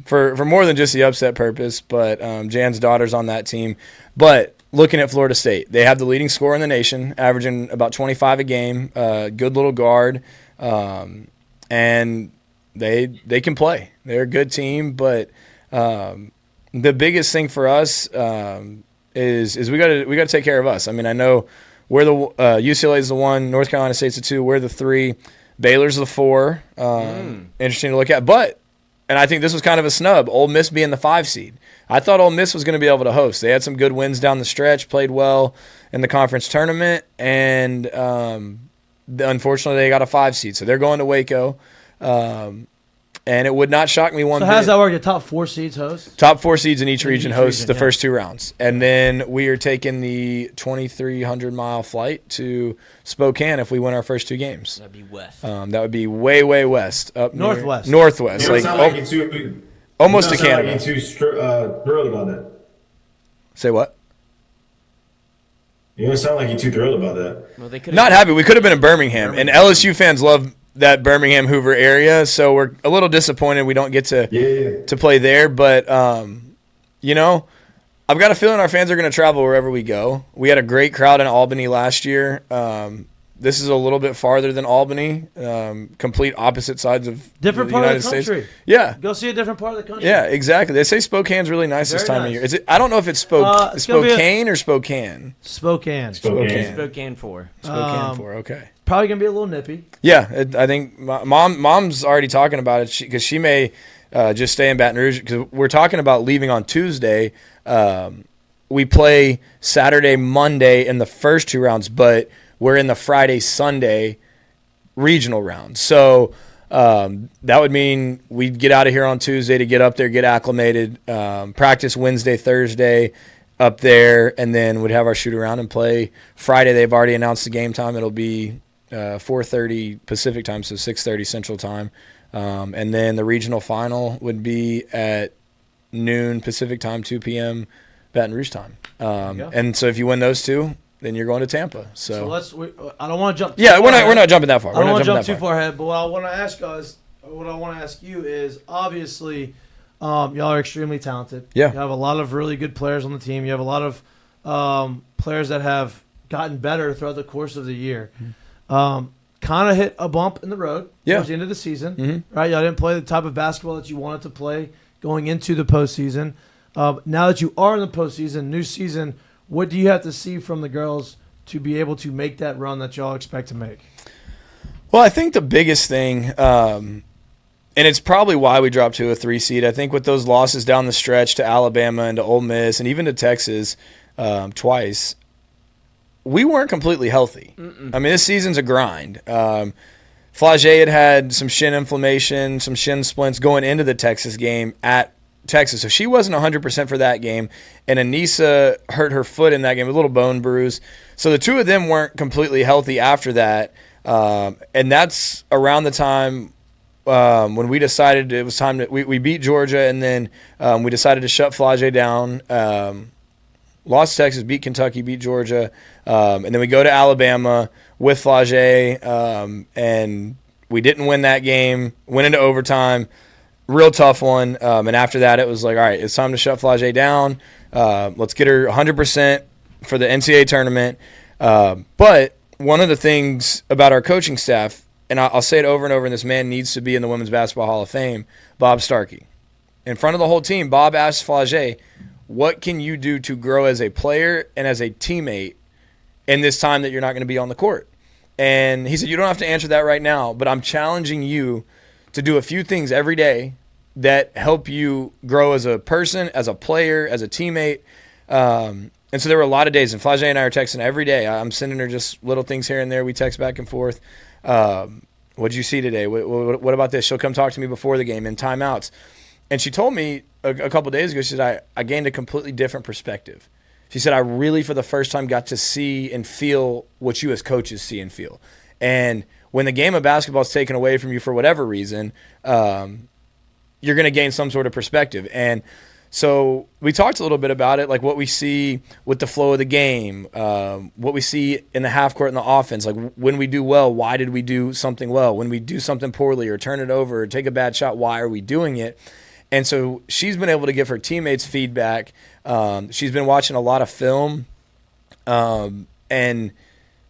J: for more than just the upset purpose. But Jan's daughter's on that team. But looking at Florida State, they have the leading scorer in the nation, averaging about 25 a game. Good little guard, and they can play. They're a good team, but the biggest thing for us is we got to take care of us. I mean, I know we're the UCLA is the 1, North Carolina State's the 2, we're the 3, Baylor's the 4. Interesting to look at, and I think this was kind of a snub. Ole Miss being the 5 seed. I thought Ole Miss was going to be able to host. They had some good wins down the stretch, played well in the conference tournament, and unfortunately they got a 5 seed. So they're going to Waco. And it would not shock me one
A: So
J: bit.
A: how does that work? The top 4 seeds host?
J: Top 4 seeds in each region host
A: region,
J: the
A: yeah.
J: first 2 rounds. And then we are taking the 2,300-mile flight to Spokane if we win our first 2 games.
G: That'd be west.
J: That would be way, way west. Up near-
A: Northwest.
J: Northwest.
I: You don't
J: Like,
I: sound like you're too,
J: almost
I: you
J: to
I: don't sound
J: Canada.
I: Like you're too thrilled about that.
J: Say what?
I: You don't sound like you're too thrilled about that.
G: Well, they could
J: Not happy. We could have been in Birmingham. And LSU fans love that Birmingham Hoover area, so we're a little disappointed we don't get to play there. But you know, I've got a feeling our fans are going to travel wherever we go. We had a great crowd in Albany last year. This is a little bit farther than Albany, complete opposite sides of
A: Different
J: the
A: part
J: United
A: of the country.
J: States. Yeah.
A: Go see a different part of the country.
J: Yeah, exactly. They say Spokane's really nice this
A: Very
J: time of
A: nice.
J: year. Is it? I don't know if it's
A: It's gonna be
J: Spokane or Spokane.
A: Spokane.
G: Spokane 4.
J: Spokane 4. Okay.
A: Probably going to be a little nippy.
J: Yeah, I think mom's already talking about it because she may just stay in Baton Rouge because we're talking about leaving on Tuesday. We play Saturday, Monday in the first 2 rounds, but we're in the Friday, Sunday regional round. So that would mean we'd get out of here on Tuesday to get up there, get acclimated, practice Wednesday, Thursday up there, and then we'd have our shoot around and play Friday. They've already announced the game time. It'll be 4:30 Pacific time, so 6:30 Central time. And then the regional final would be at noon Pacific time, 2 p.m. Baton Rouge time. And so if you win those 2, then you're going to Tampa. So
A: I don't want to jump.
J: Yeah, we're not jumping that far.
A: I don't want to jump too far ahead. But what I want to ask you is obviously y'all are extremely talented.
J: Yeah.
A: You have a lot of really good players on the team. You have a lot of players that have gotten better throughout the course of the year. Kind of hit a bump in the road towards the end of the season, right? Y'all didn't play the type of basketball that you wanted to play going into the postseason. Now that you are in the postseason, new season, what do you have to see from the girls to be able to make that run that y'all expect to make?
J: Well, I think the biggest thing, and it's probably why we dropped to a 3 seed, I think with those losses down the stretch to Alabama and to Ole Miss and even to Texas twice, we weren't completely healthy. I mean, this season's a grind. Flagey had some shin inflammation, some shin splints going into the Texas game at Texas. So she wasn't 100% for that game. And Anissa hurt her foot in that game, a little bone bruise. So the 2 of them weren't completely healthy after that. And that's around the time when we decided it was time to – we beat Georgia, and then we decided to shut Flagey down. Lost to Texas, beat Kentucky, beat Georgia. And then we go to Alabama with Flagey, and we didn't win that game, went into overtime. Real tough one. And after that, it was like, all right, it's time to shut Flagey down. Let's get her 100% for the NCAA tournament. But one of the things about our coaching staff, and I'll say it over and over, and this man needs to be in the Women's Basketball Hall of Fame, Bob Starkey. In front of the whole team, Bob asked Flagey, what can you do to grow as a player and as a teammate in this time that you're not going to be on the court? And he said, you don't have to answer that right now, but I'm challenging you to do a few things every day that help you grow as a person, as a player, as a teammate. And so there were a lot of days, and Flagey and I are texting every day. I'm sending her just little things here and there. We text back and forth. What did you see today? What about this? She'll come talk to me before the game in timeouts. And she told me a couple days ago, she said, I gained a completely different perspective. She said, I really, for the first time, got to see and feel what you as coaches see and feel. And when the game of basketball is taken away from you for whatever reason, you're going to gain some sort of perspective. And so we talked a little bit about it, like what we see with the flow of the game, what we see in the half court and the offense. Like when we do well, why did we do something well? When we do something poorly or turn it over or take a bad shot, why are we doing it? And so she's been able to give her teammates feedback. She's been watching a lot of film, and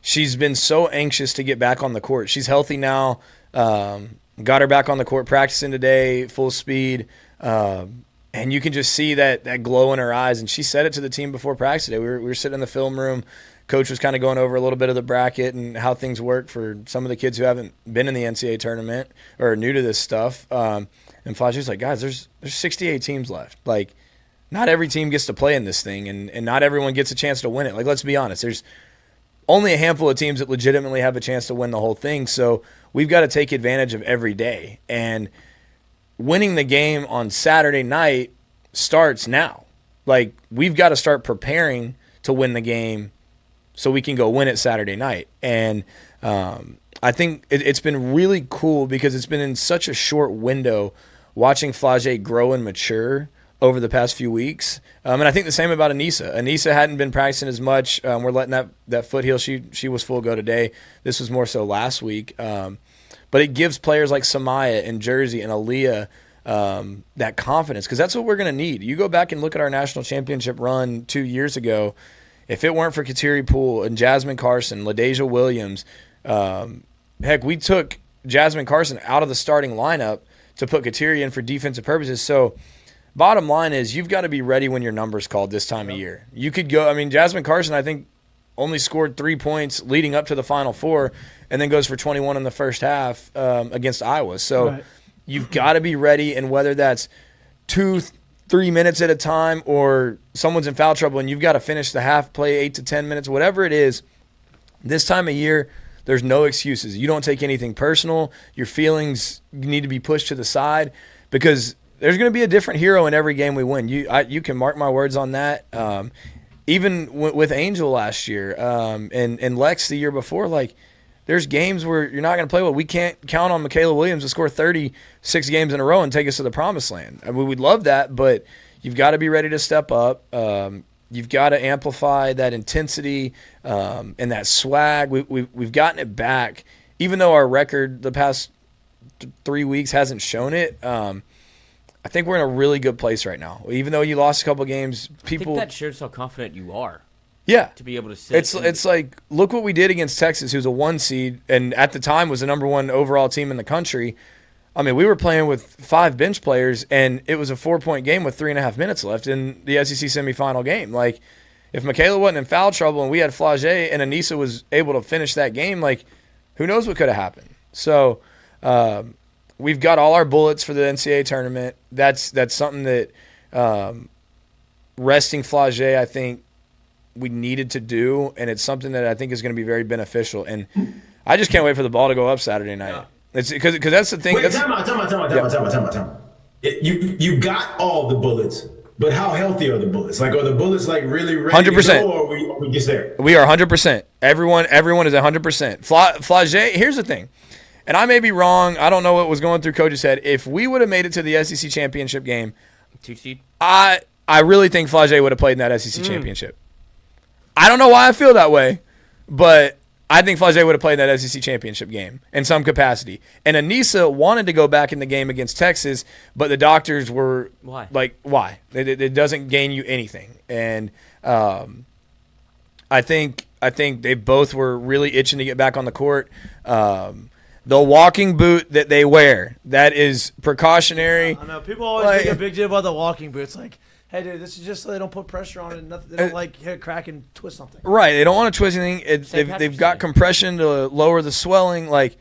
J: she's been so anxious to get back on the court. She's healthy now. Got her back on the court practicing today, full speed. And you can just see that glow in her eyes. And she said it to the team before practice today. We were sitting in the film room. Coach was kind of going over a little bit of the bracket and how things work for some of the kids who haven't been in the NCAA tournament or are new to this stuff. And Flagey's like, guys, there's 68 teams left. Like, not every team gets to play in this thing, and not everyone gets a chance to win it. Like, let's be honest. There's only a handful of teams that legitimately have a chance to win the whole thing. So we've got to take advantage of every day. And winning the game on Saturday night starts now. Like, we've got to start preparing to win the game so we can go win it Saturday night. And I think it's been really cool because it's been in such a short window watching Flage grow and mature over the past few weeks. And I think the same about Anissa. Anissa hadn't been practicing as much. We're letting that foot heal. She was full go today. This was more so last week. But it gives players like Samaya and Jersey and Aaliyah that confidence, because that's what we're going to need. You go back and look at our national championship run 2 years ago. If it weren't for Kateri Poole and Jasmine Carson, LaDeja Williams, heck, we took Jasmine Carson out of the starting lineup to put Kateri in for defensive purposes. So bottom line is you've got to be ready when your number's called this time of year. You could go – I mean, Jasmine Carson, I think, only scored 3 points leading up to the Final Four and then goes for 21 in the first half against Iowa. So you've got to be ready, and whether that's 2-3 minutes at a time or someone's in foul trouble and you've got to finish the half, play 8 to 10 minutes, whatever it is, this time of year there's no excuses. You don't take anything personal. Your feelings need to be pushed to the side because there's going to be a different hero in every game we win. You can mark my words on that. Even with Angel last year and Lex the year before, like, there's games where you're not going to play well. We can't count on Michaela Williams to score 36 games in a row and take us to the promised land. I mean, we'd love that, but you've got to be ready to step up. You've got to amplify that intensity and that swag. We've gotten it back, even though our record the past 3 weeks hasn't shown it. I think we're in a really good place right now. Even though you lost a couple games, people.
G: I think that shows how confident you are.
J: Yeah.
G: To be able to sit.
J: It's like, look what we did against Texas, who's a 1 seed, and at the time was the number 1 overall team in the country. I mean, we were playing with 5 bench players, and it was a 4-point game with 3.5 minutes left in the SEC semifinal game. Like, if Michaela wasn't in foul trouble and we had Flage and Anissa was able to finish that game, like, who knows what could have happened. So, we've got all our bullets for the NCAA tournament. That's something that resting Flage, I think, we needed to do, and it's something that I think is going to be very beneficial. And I just can't wait for the ball to go up Saturday night. Yeah. It's because that's the thing.
I: Wait, time out. You got all the bullets, but how healthy are the bullets? Like, are the bullets like really ready
J: 100%.
I: to go, or are we just there?
J: We are 100%. Everyone is 100%. Flage, here's the thing, and I may be wrong. I don't know what was going through Coach's head. If we would have made it to the SEC championship game,
G: 2 seed,
J: I really think Flage would have played in that SEC championship. I don't know why I feel that way, but I think Flage would have played that SEC championship game in some capacity. And Anissa wanted to go back in the game against Texas, but the doctors were like, why? It doesn't gain you anything. And I think they both were really itching to get back on the court. The walking boot that they wear, that is precautionary.
A: I know. People always make a big deal about the walking boots. Like, hey, dude, this is just so they don't put pressure on it. Nothing, they don't hit a crack and twist something.
J: Right. They don't want to twist anything. They've got compression to lower the swelling. Like,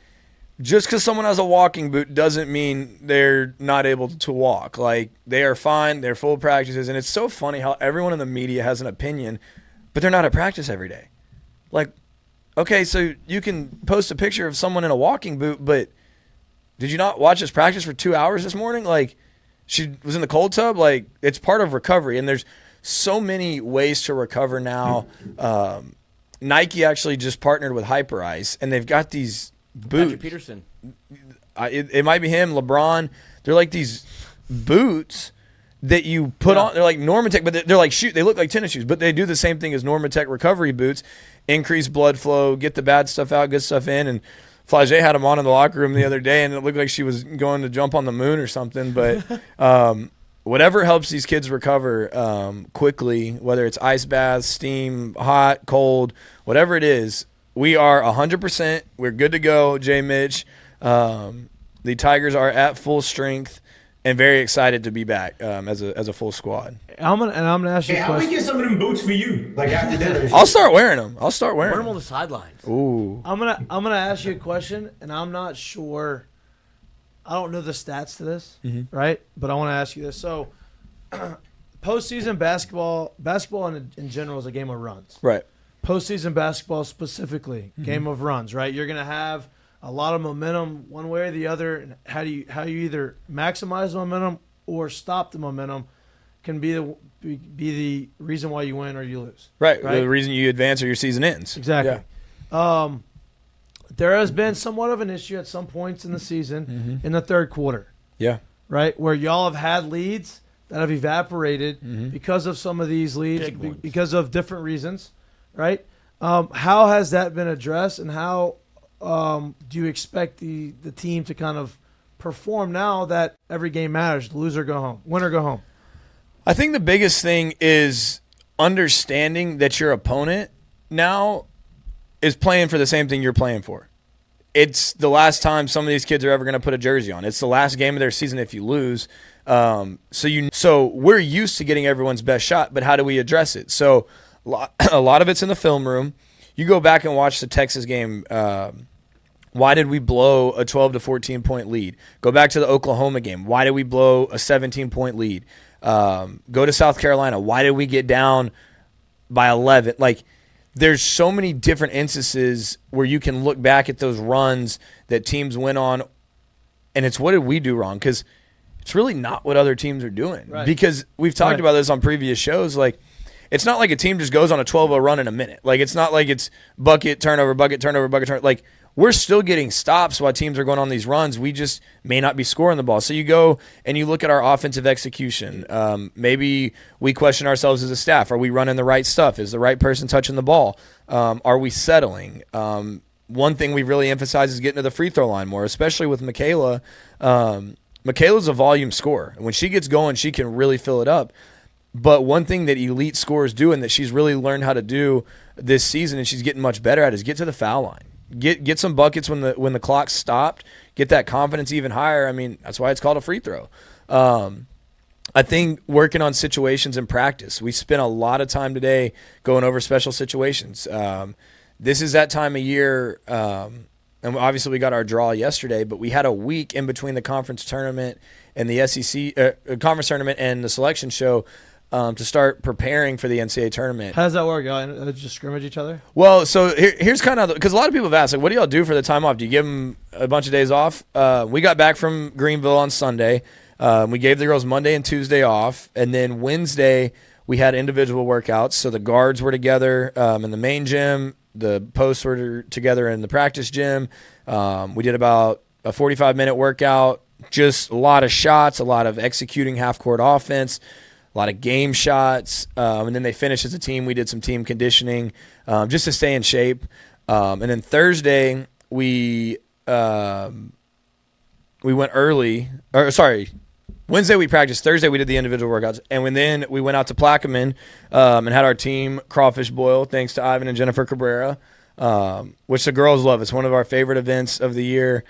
J: just because someone has a walking boot doesn't mean they're not able to walk. Like, they are fine. They're full practices. And it's so funny how everyone in the media has an opinion, but they're not at practice every day. Like, okay, so you can post a picture of someone in a walking boot, but did you not watch us practice for 2 hours this morning? Like, she was in the cold tub. Like, it's part of recovery, and there's so many ways to recover now. Nike actually just partnered with Hyper Ice, and they've got these boots.
G: Patrick Peterson.
J: It might be him, LeBron. They're like these boots that you put on. They're like Normatec, but they're like they look like tennis shoes, but they do the same thing as Normatec recovery boots. Increase blood flow, get the bad stuff out, good stuff in, and Flage had them on in the locker room the other day, and it looked like she was going to jump on the moon or something. But whatever helps these kids recover quickly, whether it's ice baths, steam, hot, cold, whatever it is, we are 100%. We're good to go, Jay Mitch. The Tigers are at full strength and very excited to be back as a full squad.
A: I'm gonna ask you a question.
I: How we get some of them boots for you? Like, after dinner?
J: I'll start wearing them.
G: Wear them on the sidelines.
J: Ooh.
A: I'm gonna ask you a question, and I'm not sure. I don't know the stats to this, right? But I want to ask you this. So, postseason basketball in general is a game of runs.
J: Right.
A: Postseason basketball specifically, game of runs, right? You're gonna have a lot of momentum one way or the other. And how you either maximize the momentum or stop the momentum can be the reason why you win or you lose.
J: Right. The reason you advance or your season ends.
A: Exactly. Yeah. There has been somewhat of an issue at some points in the season in the third quarter.
J: Yeah.
A: Right? Where y'all have had leads that have evaporated because of some of these leads, because of different reasons. Right? How has that been addressed, and how do you expect the team to kind of perform now that every game matters? Lose or go home. Win or go home.
J: I think the biggest thing is understanding that your opponent now is playing for the same thing you're playing for. It's the last time some of these kids are ever going to put a jersey on. It's the last game of their season if you lose. So we're used to getting everyone's best shot, but how do we address it? So a lot of it's in the film room. You go back and watch the Texas game. Why did we blow a 12 to 14 point lead? Go back to the Oklahoma game. Why did we blow a 17 point lead? Go to South Carolina. Why did we get down by 11? Like, there's so many different instances where you can look back at those runs that teams went on, and it's what did we do wrong? Because it's really not what other teams are doing.
A: Right.
J: Because we've talked about this on previous shows. Like, it's not like a team just goes on a 12-0 run in a minute. Like, it's not like it's bucket, turnover, bucket, turnover, bucket, turnover. Like, we're still getting stops while teams are going on these runs. We just may not be scoring the ball. So you go and you look at our offensive execution. Maybe we question ourselves as a staff. Are we running the right stuff? Is the right person touching the ball? Are we settling? One thing we really emphasize is getting to the free throw line more, especially with Michaela. Michaela's a volume scorer. When she gets going, she can really fill it up. But one thing that elite scorers do and that she's really learned how to do this season and she's getting much better at is get to the foul line. Get some buckets when the clock stopped. Get that confidence even higher. I mean, that's why it's called a free throw. I think working on situations in practice. We spent a lot of time today going over special situations. This is that time of year, and obviously we got our draw yesterday, but we had a week in between the conference tournament and the SEC conference tournament and the selection show to start preparing for the NCAA tournament.
A: How does that work? Y'all just scrimmage each other?
J: Well, so here's kind of – because a lot of people have asked, like, what do y'all do for the time off? Do you give them a bunch of days off? We got back from Greenville on Sunday. We gave the girls Monday and Tuesday off. And then Wednesday we had individual workouts. So the guards were together in the main gym. The posts were together in the practice gym. We did about a 45-minute workout, just a lot of shots, a lot of executing half-court offense, a lot of game shots, and then they finished as a team. We did some team conditioning just to stay in shape. And then Thursday we went early. Wednesday we practiced. Thursday we did the individual workouts, and then we went out to Plaquemine and had our team crawfish boil. Thanks to Ivan and Jennifer Cabrera, which the girls love. It's one of our favorite events of the year.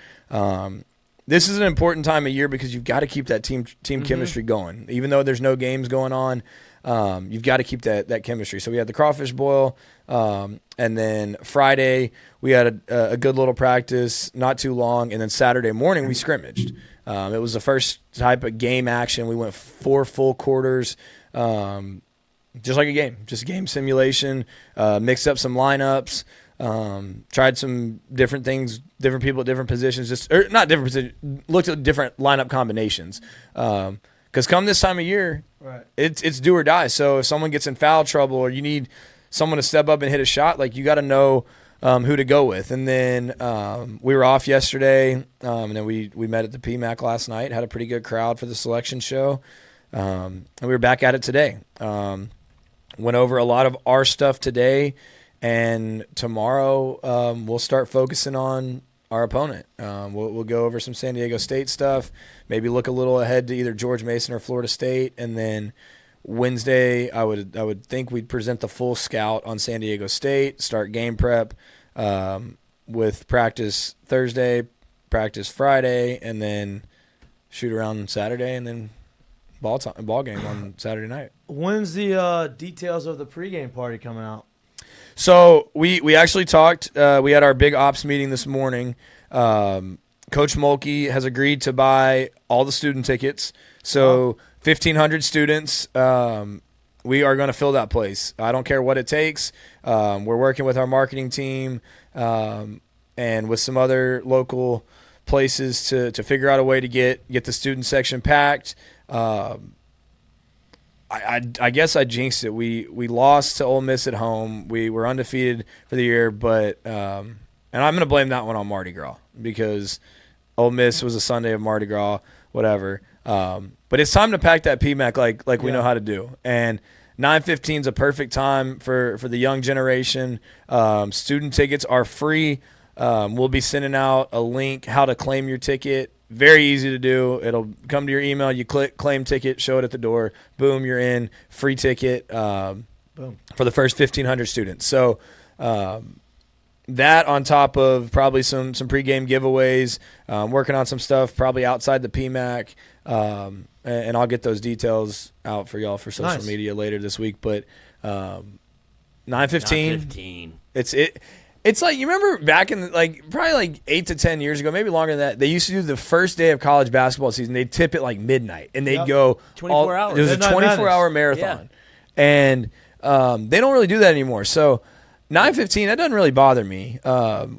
J: This is an important time of year because you've got to keep that team chemistry going. Even though there's no games going on, you've got to keep that chemistry. So we had the crawfish boil, and then Friday we had a good little practice, not too long, and then Saturday morning we scrimmaged. It was the first type of game action. We went 4 full quarters, just like a game, just game simulation, mixed up some lineups. Tried some different things, different people at different positions, looked at different lineup combinations. Because come this time of year,
A: right,
J: it's do or die. So if someone gets in foul trouble or you need someone to step up and hit a shot, like you got to know who to go with. And then we were off yesterday, and then we met at the PMAC last night, had a pretty good crowd for the selection show, and we were back at it today. Went over a lot of our stuff today. And tomorrow we'll start focusing on our opponent. We'll go over some San Diego State stuff, maybe look a little ahead to either George Mason or Florida State, and then Wednesday I would think we'd present the full scout on San Diego State, start game prep with practice Thursday, practice Friday, and then shoot around Saturday, and then ball game on Saturday night.
A: When's the details of the pregame party coming out?
J: So we actually talked. We had our big ops meeting this morning. Coach Mulkey has agreed to buy all the student tickets. So 1,500 students. We are going to fill that place. I don't care what it takes. We're working with our marketing team. and with some other local places to figure out a way to get the student section packed. I guess I jinxed it. We lost to Ole Miss at home. We were undefeated for the year, but and I'm going to blame that one on Mardi Gras because Ole Miss was a Sunday of Mardi Gras, whatever. But it's time to pack that PMAC like we know how to do. And 9:15 is a perfect time for the young generation. Student tickets are free. We'll be sending out a link how to claim your ticket. Very easy to do. It'll come to your email. You click claim ticket, show it at the door. Boom, you're in. Free ticket boom. For the first 1,500 students. So that on top of probably some pregame giveaways, working on some stuff probably outside the PMAC, and I'll get those details out for y'all for social media later this week. But 9:15, It's like, you remember back in probably like 8 to 10 years ago, maybe longer than that, they used to do the first day of college basketball season. They'd tip it like midnight, and they'd go
G: 24 hours.
J: It was a 24-hour marathon, and they don't really do that anymore. So 9:15, that doesn't really bother me.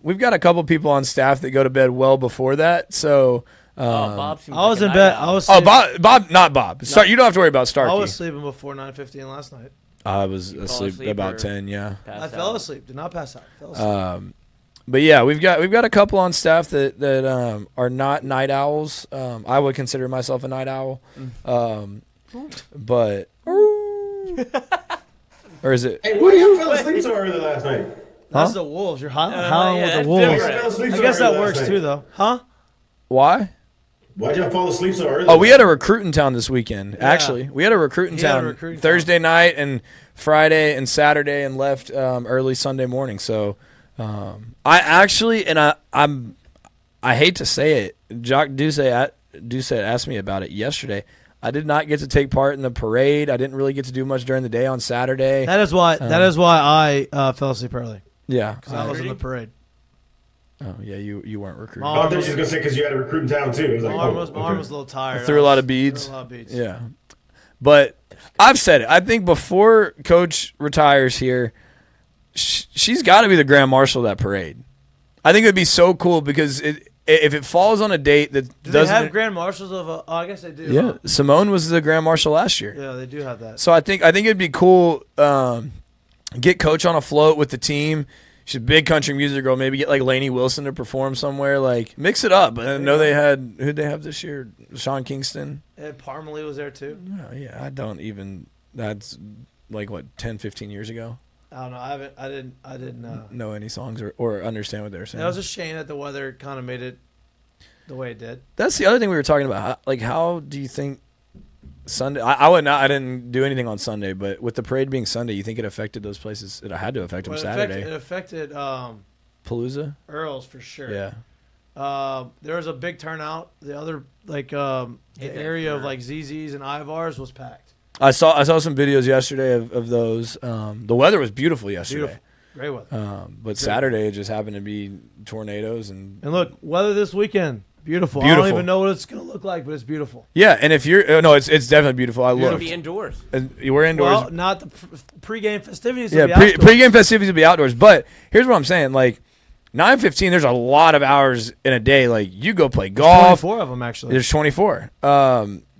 J: We've got a couple people on staff that go to bed well before that. So
G: Bob
A: I was in bed. I was
J: Bob, not Bob. No. You don't have to worry about Starkey.
A: I was sleeping before 9:15 last night.
J: I was asleep about 10. Yeah,
A: I fell asleep. Did not pass out. Fell asleep.
J: But yeah, we've got a couple on staff that are not night owls. I would consider myself a night owl, but or is it?
I: Hey, why you fell asleep so early last night?
A: That's the Wolves. You're howling with the Wolves. I guess that works too, though. Huh?
J: Why?
I: Why'd y'all fall asleep so early?
J: Oh, we had a recruit in town this weekend. Yeah. Actually, we had a recruit in town Thursday night and Friday and Saturday, and left early Sunday morning. So I actually, and I hate to say it, Jock Duce asked me about it yesterday. I did not get to take part in the parade. I didn't really get to do much during the day on Saturday.
A: That is why I fell asleep early.
J: Yeah,
A: because I was in the parade.
J: Oh yeah, you weren't recruiting.
I: I thought you were going to say because you had a recruit in town too. It was like,
A: my arm was a little tired.
J: I threw a lot of beads. Yeah, but I've said it. I think before Coach retires here, she's got to be the Grand Marshal of that parade. I think it would be so cool because if it falls on a date that
A: do
J: doesn't
A: they have Grand Marshals of I guess they do.
J: Yeah, Simone was the Grand Marshal last year.
A: Yeah, they do have that.
J: So I think it'd be cool. Get Coach on a float with the team. She's a big country music girl. Maybe get like Lainey Wilson to perform somewhere. Like mix it up. I know they had who'd they have this year? Sean Kingston.
A: And Parmalee was there too.
J: Oh, yeah, I don't even. That's like what 10, 15 years ago.
A: I don't know. I didn't
J: know any songs or understand what they were saying.
A: It was a shame that the weather kind of made it the way it did.
J: That's the other thing we were talking about. How do you think Sunday? I didn't do anything on Sunday, but with the parade being Sunday, you think it affected those places? It had to affect them Saturday.
A: It affected
J: Palooza,
A: Earl's for sure.
J: Yeah.
A: There was a big turnout. The other the area of like ZZ's and Ivar's was packed.
J: I saw some videos yesterday of those. The weather was beautiful yesterday.
A: Beautiful. Great weather.
J: But Saturday it just happened to be tornadoes and
A: look, weather this weekend. Beautiful. I don't even know what it's going to look like, but it's beautiful.
J: Yeah, and if you're it's definitely beautiful. I love it.
G: Be indoors.
J: And we're indoors.
A: Well, not the pregame festivities.
J: Yeah, pregame festivities will be outdoors. But here's what I'm saying: like 9:15, there's a lot of hours in a day. Like you go play golf.
A: 24 of them actually.
J: There's 24.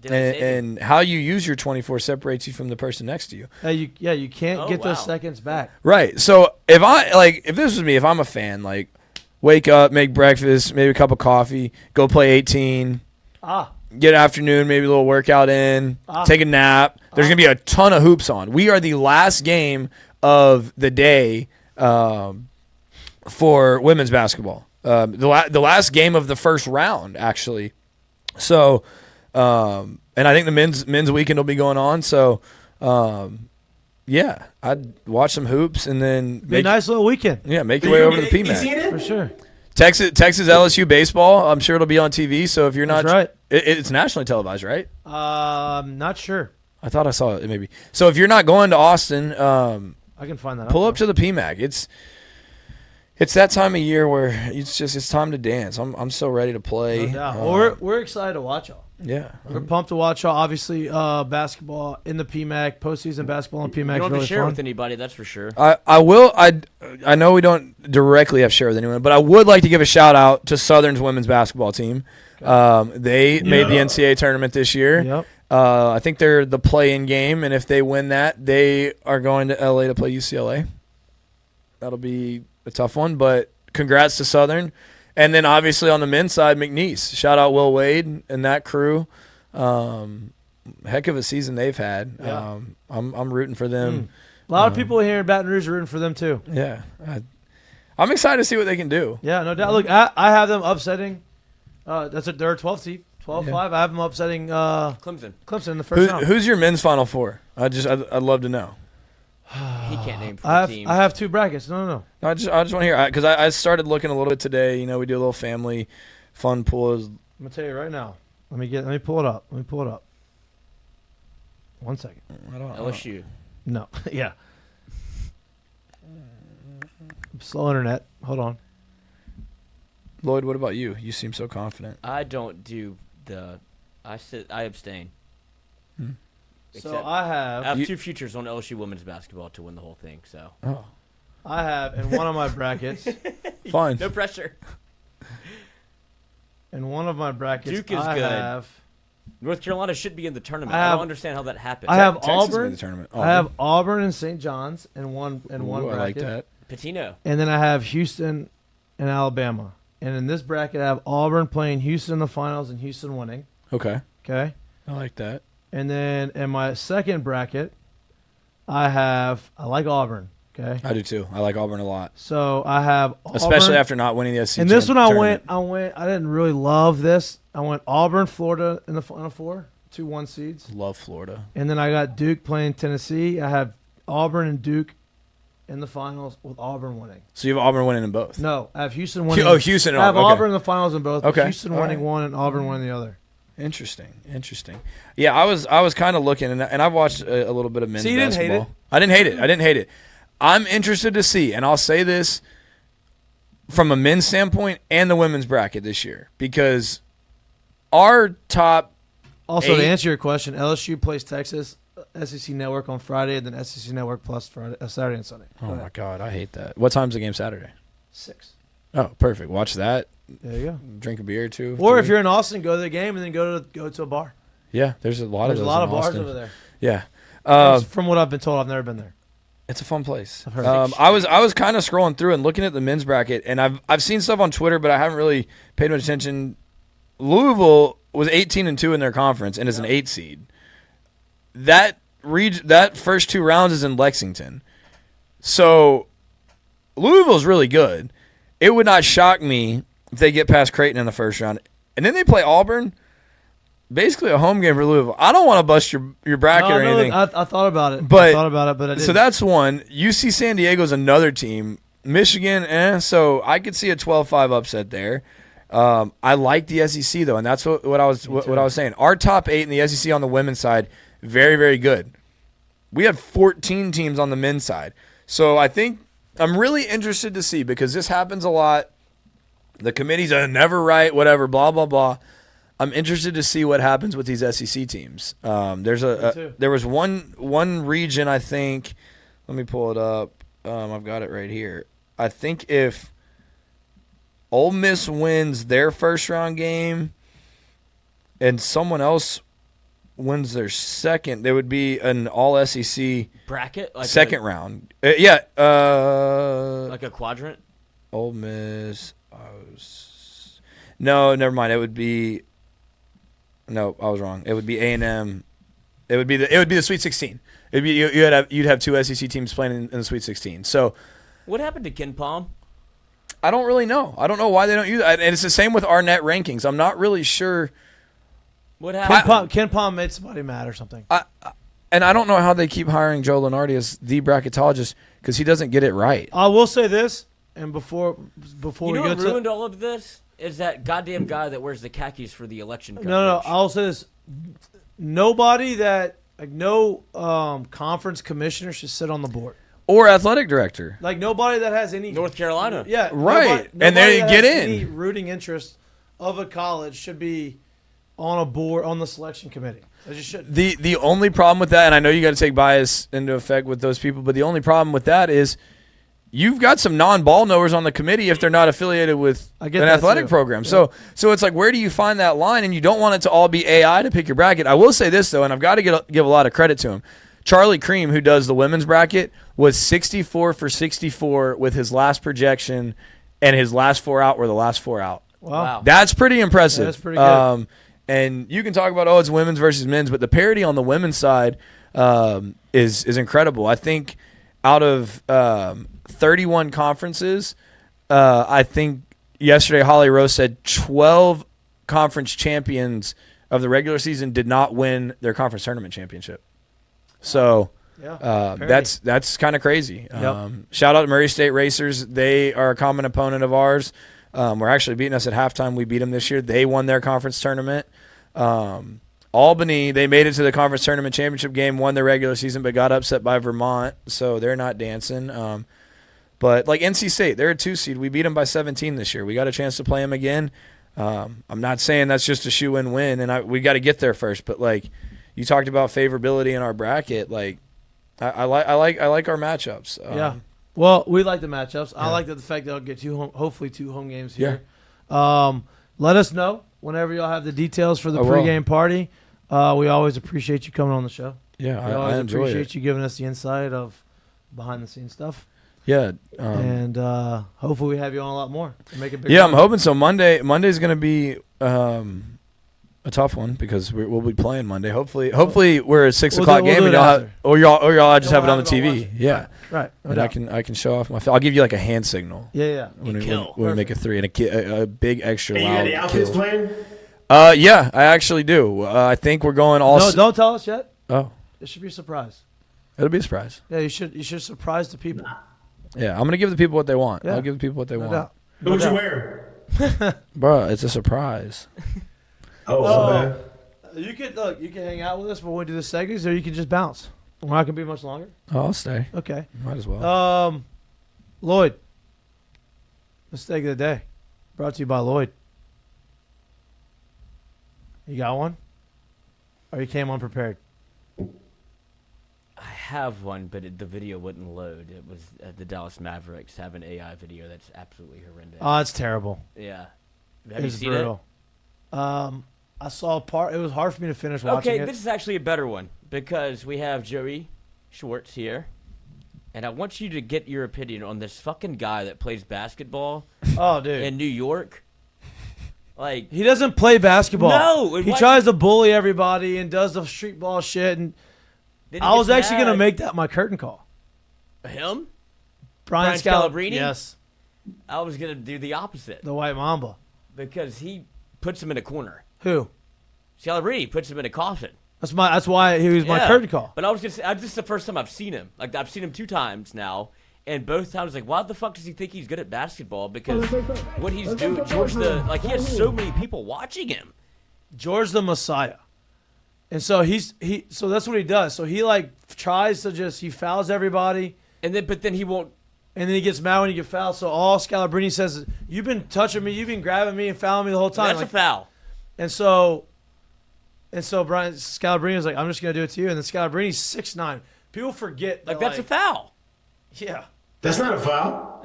J: And how you use your 24 separates you from the person next to you.
A: You can't get those seconds back.
J: Right. So if this was me, if I'm a fan, like. Wake up, make breakfast, maybe a cup of coffee, go play 18. Get afternoon, maybe a little workout in, take a nap. There's going to be a ton of hoops on. We are the last game of the day for women's basketball. The last game of the first round, actually. So, and I think the men's weekend will be going on. So, yeah, I'd watch some hoops and then
A: be a nice little weekend.
J: Yeah, make your way over to the PMAC
A: for sure.
J: Texas LSU baseball. I'm sure it'll be on TV. So if you're not,
A: that's right,
J: it's nationally televised, right?
A: Not sure.
J: I thought I saw it maybe. So if you're not going to Austin,
A: I can find that.
J: Pull up to the PMAC. It's that time of year where it's time to dance. I'm so ready to play.
A: No doubt. Well, we're excited to watch y'all.
J: Yeah.
A: We're pumped to watch. Obviously, basketball in the PMAC, postseason basketball in PMAC
G: You
A: is
G: don't have
A: really
G: to share
A: fun.
G: with anybody, that's for sure.
J: I will. I know we don't directly have to share with anyone, but I would like to give a shout out to Southern's women's basketball team. They made the NCAA tournament this year.
A: Yep.
J: I think they're the play-in game, and if they win that, they are going to LA to play UCLA. That'll be a tough one, but congrats to Southern. And then obviously on the men's side, McNeese. Shout out Will Wade and that crew. Heck of a season they've had.
A: Yeah.
J: I'm rooting for them.
A: A lot of people here in Baton Rouge are rooting for them too.
J: Yeah. I'm excited to see what they can do.
A: Yeah, no doubt. Look, I have them upsetting. They're a 12 seed, 12-5. I have them upsetting Clemson in the first round.
J: Who's your men's Final Four? I'd love to know.
G: He can't name for the team.
A: I have 2 brackets. No.
J: I just want to hear, because I started looking a little bit today. We do a little family fun pool.
A: I'm gonna tell you right now. Let me pull it up. 1 second.
G: LSU.
A: No. Yeah. Slow internet. Hold on.
J: Lloyd, what about you? You seem so confident.
G: I don't do I abstain.
A: So I have
G: 2 futures on LSU women's basketball to win the whole thing. So
A: I have in one of my brackets.
J: Fine.
G: No pressure.
A: In one of my brackets,
G: Duke is
A: I
G: good.
A: have
G: North Carolina should be in the tournament. I don't understand how that happened.
A: I have
J: Texas will be in
A: Auburn.
J: the tournament.
A: I have Auburn and St. John's in one
J: Ooh,
A: bracket.
J: I like that.
G: Patino.
A: And then I have Houston and Alabama. And in this bracket, I have Auburn playing Houston in the finals and Houston winning.
J: Okay.
A: Okay.
J: I like that.
A: And then in my second bracket, I like Auburn. Okay.
J: I do too. I like Auburn a lot.
A: So I have Auburn.
J: Especially after not winning the SEC.
A: And this one I
J: tournament.
A: I didn't really love this. I went Auburn, Florida in the Final Four, 2-1 seeds.
J: Love Florida.
A: And then I got Duke playing Tennessee. I have Auburn and Duke in the finals with Auburn winning.
J: So you have Auburn winning in both?
A: No, I have Houston winning.
J: Oh, Houston.
A: I have
J: okay.
A: Auburn in the finals in both.
J: Okay.
A: Houston winning one and Auburn winning the other.
J: Interesting. Yeah, I was kind of looking, and I've watched a little bit of men's
A: you didn't
J: basketball.
A: hate it?
J: I didn't hate it. I'm interested to see, and I'll say this from a men's standpoint and the women's bracket this year, because our top
A: Also,
J: 8,
A: to answer your question, LSU plays Texas, SEC Network on Friday, and then SEC Network plus Saturday and Sunday.
J: Oh my God, I hate that. What time's the game Saturday?
A: 6.
J: Oh, perfect. Watch that.
A: There you go.
J: Drink a beer or 2.
A: Or
J: 3.
A: if you're in Austin, go to the game and then go to a bar.
J: Yeah, there's a lot
A: There's
J: of
A: a
J: those
A: lot
J: in
A: of bars
J: Austin.
A: over there.
J: Yeah.
A: From what I've been told, I've never been there.
J: It's a fun place.
A: I've heard.
J: I was kind of scrolling through and looking at the men's bracket, and I've seen stuff on Twitter, but I haven't really paid much attention. Louisville was 18-2 in their conference and is an 8 seed. That first 2 rounds is in Lexington, so Louisville's really good. It would not shock me if they get past Creighton in the first round, and then they play Auburn. Basically a home game for Louisville. I don't want to bust your bracket or anything.
A: I thought about it.
J: But
A: I didn't.
J: So that's one. UC San Diego's another team. Michigan, so I could see a 12-5 upset there. I like the SEC though, and that's what I was saying. Our top 8 in the SEC on the women's side, very, very good. We have 14 teams on the men's side. So I think I'm really interested to see, because this happens a lot. The committees are never right, whatever, blah, blah, blah. I'm interested to see what happens with these SEC teams. There was one region, I think. Let me pull it up. I've got it right here. I think if Ole Miss wins their first round game and someone else wins their second, there would be an all SEC
G: bracket, like
J: second round.
G: like a quadrant.
J: Ole Miss. No, never mind. It would be. No, I was wrong. It would be A&M. It would be the Sweet 16. It'd be you'd have 2 SEC teams playing in the Sweet 16. So,
G: what happened to Ken Palm?
J: I don't really know. I don't know why they don't use that. And it's the same with our net rankings. I'm not really sure.
G: What happened?
A: Ken Palm made somebody mad or something.
J: And I don't know how they keep hiring Joe Lenardi as the bracketologist, because he doesn't get it right.
A: I will say this, and before
G: You
A: we
G: know
A: go
G: what
A: to
G: ruined all of this? Is that goddamn guy that wears the khakis for the election coverage.
A: No. I'll say this: nobody no conference commissioner should sit on the board,
J: or athletic director.
A: Like nobody that has any
G: North Carolina.
A: Yeah,
J: right.
A: Nobody
J: And they
A: that
J: get
A: has
J: in.
A: Any rooting interest of a college should be on a board on the selection committee. They just shouldn't.
J: The only problem with that, and I know you got to take bias into effect with those people, but the only problem with that is you've got some non-ball knowers on the committee if they're not affiliated with an athletic program. Yeah. So it's like, where do you find that line? And you don't want it to all be AI to pick your bracket. I will say this, though, and I've got to give a lot of credit to him. Charlie Cream, who does the women's bracket, was 64 for 64 with his last projection, and his last 4 out were the last 4 out.
A: Wow.
J: That's pretty impressive.
A: Yeah, that's pretty good.
J: And you can talk about, it's women's versus men's, but the parity on the women's side is incredible. I think out of 31 conferences, I think yesterday Holly Rose said 12 conference champions of the regular season did not win their conference tournament championship. So that's kind of crazy.
A: Yep.
J: Shout out to Murray State Racers. They are a common opponent of ours. We're actually beating us at halftime. We beat them this year. They won their conference tournament. Albany, they made it to the conference tournament championship game, won their regular season, but got upset by Vermont, so they're not dancing. But like NC State, they're a 2 seed. We beat them by 17 this year. We got a chance to play them again. I'm not saying that's just a shoe-in win, and we got to get there first. But like you talked about favorability in our bracket, like I like our matchups.
A: Yeah. Well, we like the matchups. I like the fact that I'll get hopefully 2 home games here.
J: Yeah.
A: Let us know whenever y'all have the details for the pregame party. We always appreciate you coming on the show.
J: Yeah,
A: we always
J: I enjoy
A: appreciate you giving us the insight of behind-the-scenes stuff.
J: Yeah.
A: And hopefully we have you on a lot more. Make it big.
J: Yeah, I'm hoping so. Monday's going to be a tough one because we'll be playing Monday. Hopefully we're at 6 o'clock game and y'all just have it on the TV. Yeah.
A: Right.
J: And I can show off my. I'll give you like a hand signal.
A: Yeah.
J: When we make a 3 and a big extra loud.
I: You got the outfits playing?
J: Yeah, I actually do. I think we're going all.
A: No, don't tell us yet.
J: Oh.
A: It should be a surprise.
J: It'll be a surprise.
A: Yeah, you should surprise the people.
J: Yeah, I'm gonna give the people what they want.
A: Yeah.
J: I'll give the people what they want.
I: What you wear?
J: Bro, it's a surprise.
I: Man.
A: You can hang out with us when we do the segments, or you can just bounce. We're not gonna be much longer.
J: Oh, I'll stay.
A: Okay.
J: Might as well.
A: Lloyd. Mistake of the day. Brought to you by Lloyd. You got one? Or you came unprepared?
G: I have one, but the video wouldn't load. It was the Dallas Mavericks have an AI video that's absolutely horrendous.
A: Oh, it's terrible.
G: Yeah. Have you
A: It's
G: seen
A: brutal. I saw a part. It was hard for me to finish watching it.
G: Okay, this is actually a better one because we have Joey Schwartz here. And I want you to get your opinion on this fucking guy that plays basketball in New York. Like,
A: he doesn't play basketball.
G: No.
A: He tries to bully everybody and does the street ball shit. And I was actually going to make that my curtain call.
G: Him?
A: Brian
G: Scalabrine?
A: Yes.
G: I was going to do the opposite.
A: The White Mamba.
G: Because he puts him in a corner.
A: Who?
G: Scalabrine puts him in a coffin.
A: That's why he was my curtain call.
G: But I was going to say, this is the first time I've seen him. Like, I've seen him 2 times now. And both times, like, why the fuck does he think he's good at basketball? Because what he's doing, he has so many people watching him.
A: George the Messiah. And so so that's what he does. So he tries to he fouls everybody.
G: But then he won't.
A: And then he gets mad when he gets fouled. So all Scalabrine says is, you've been touching me, you've been grabbing me and fouling me the whole time.
G: That's a foul.
A: And so Brian Scalabrine was like, I'm just going to do it to you. And then Scalabrine's 6'9". People forget that,
G: that's a foul.
A: Yeah.
I: That's not a foul.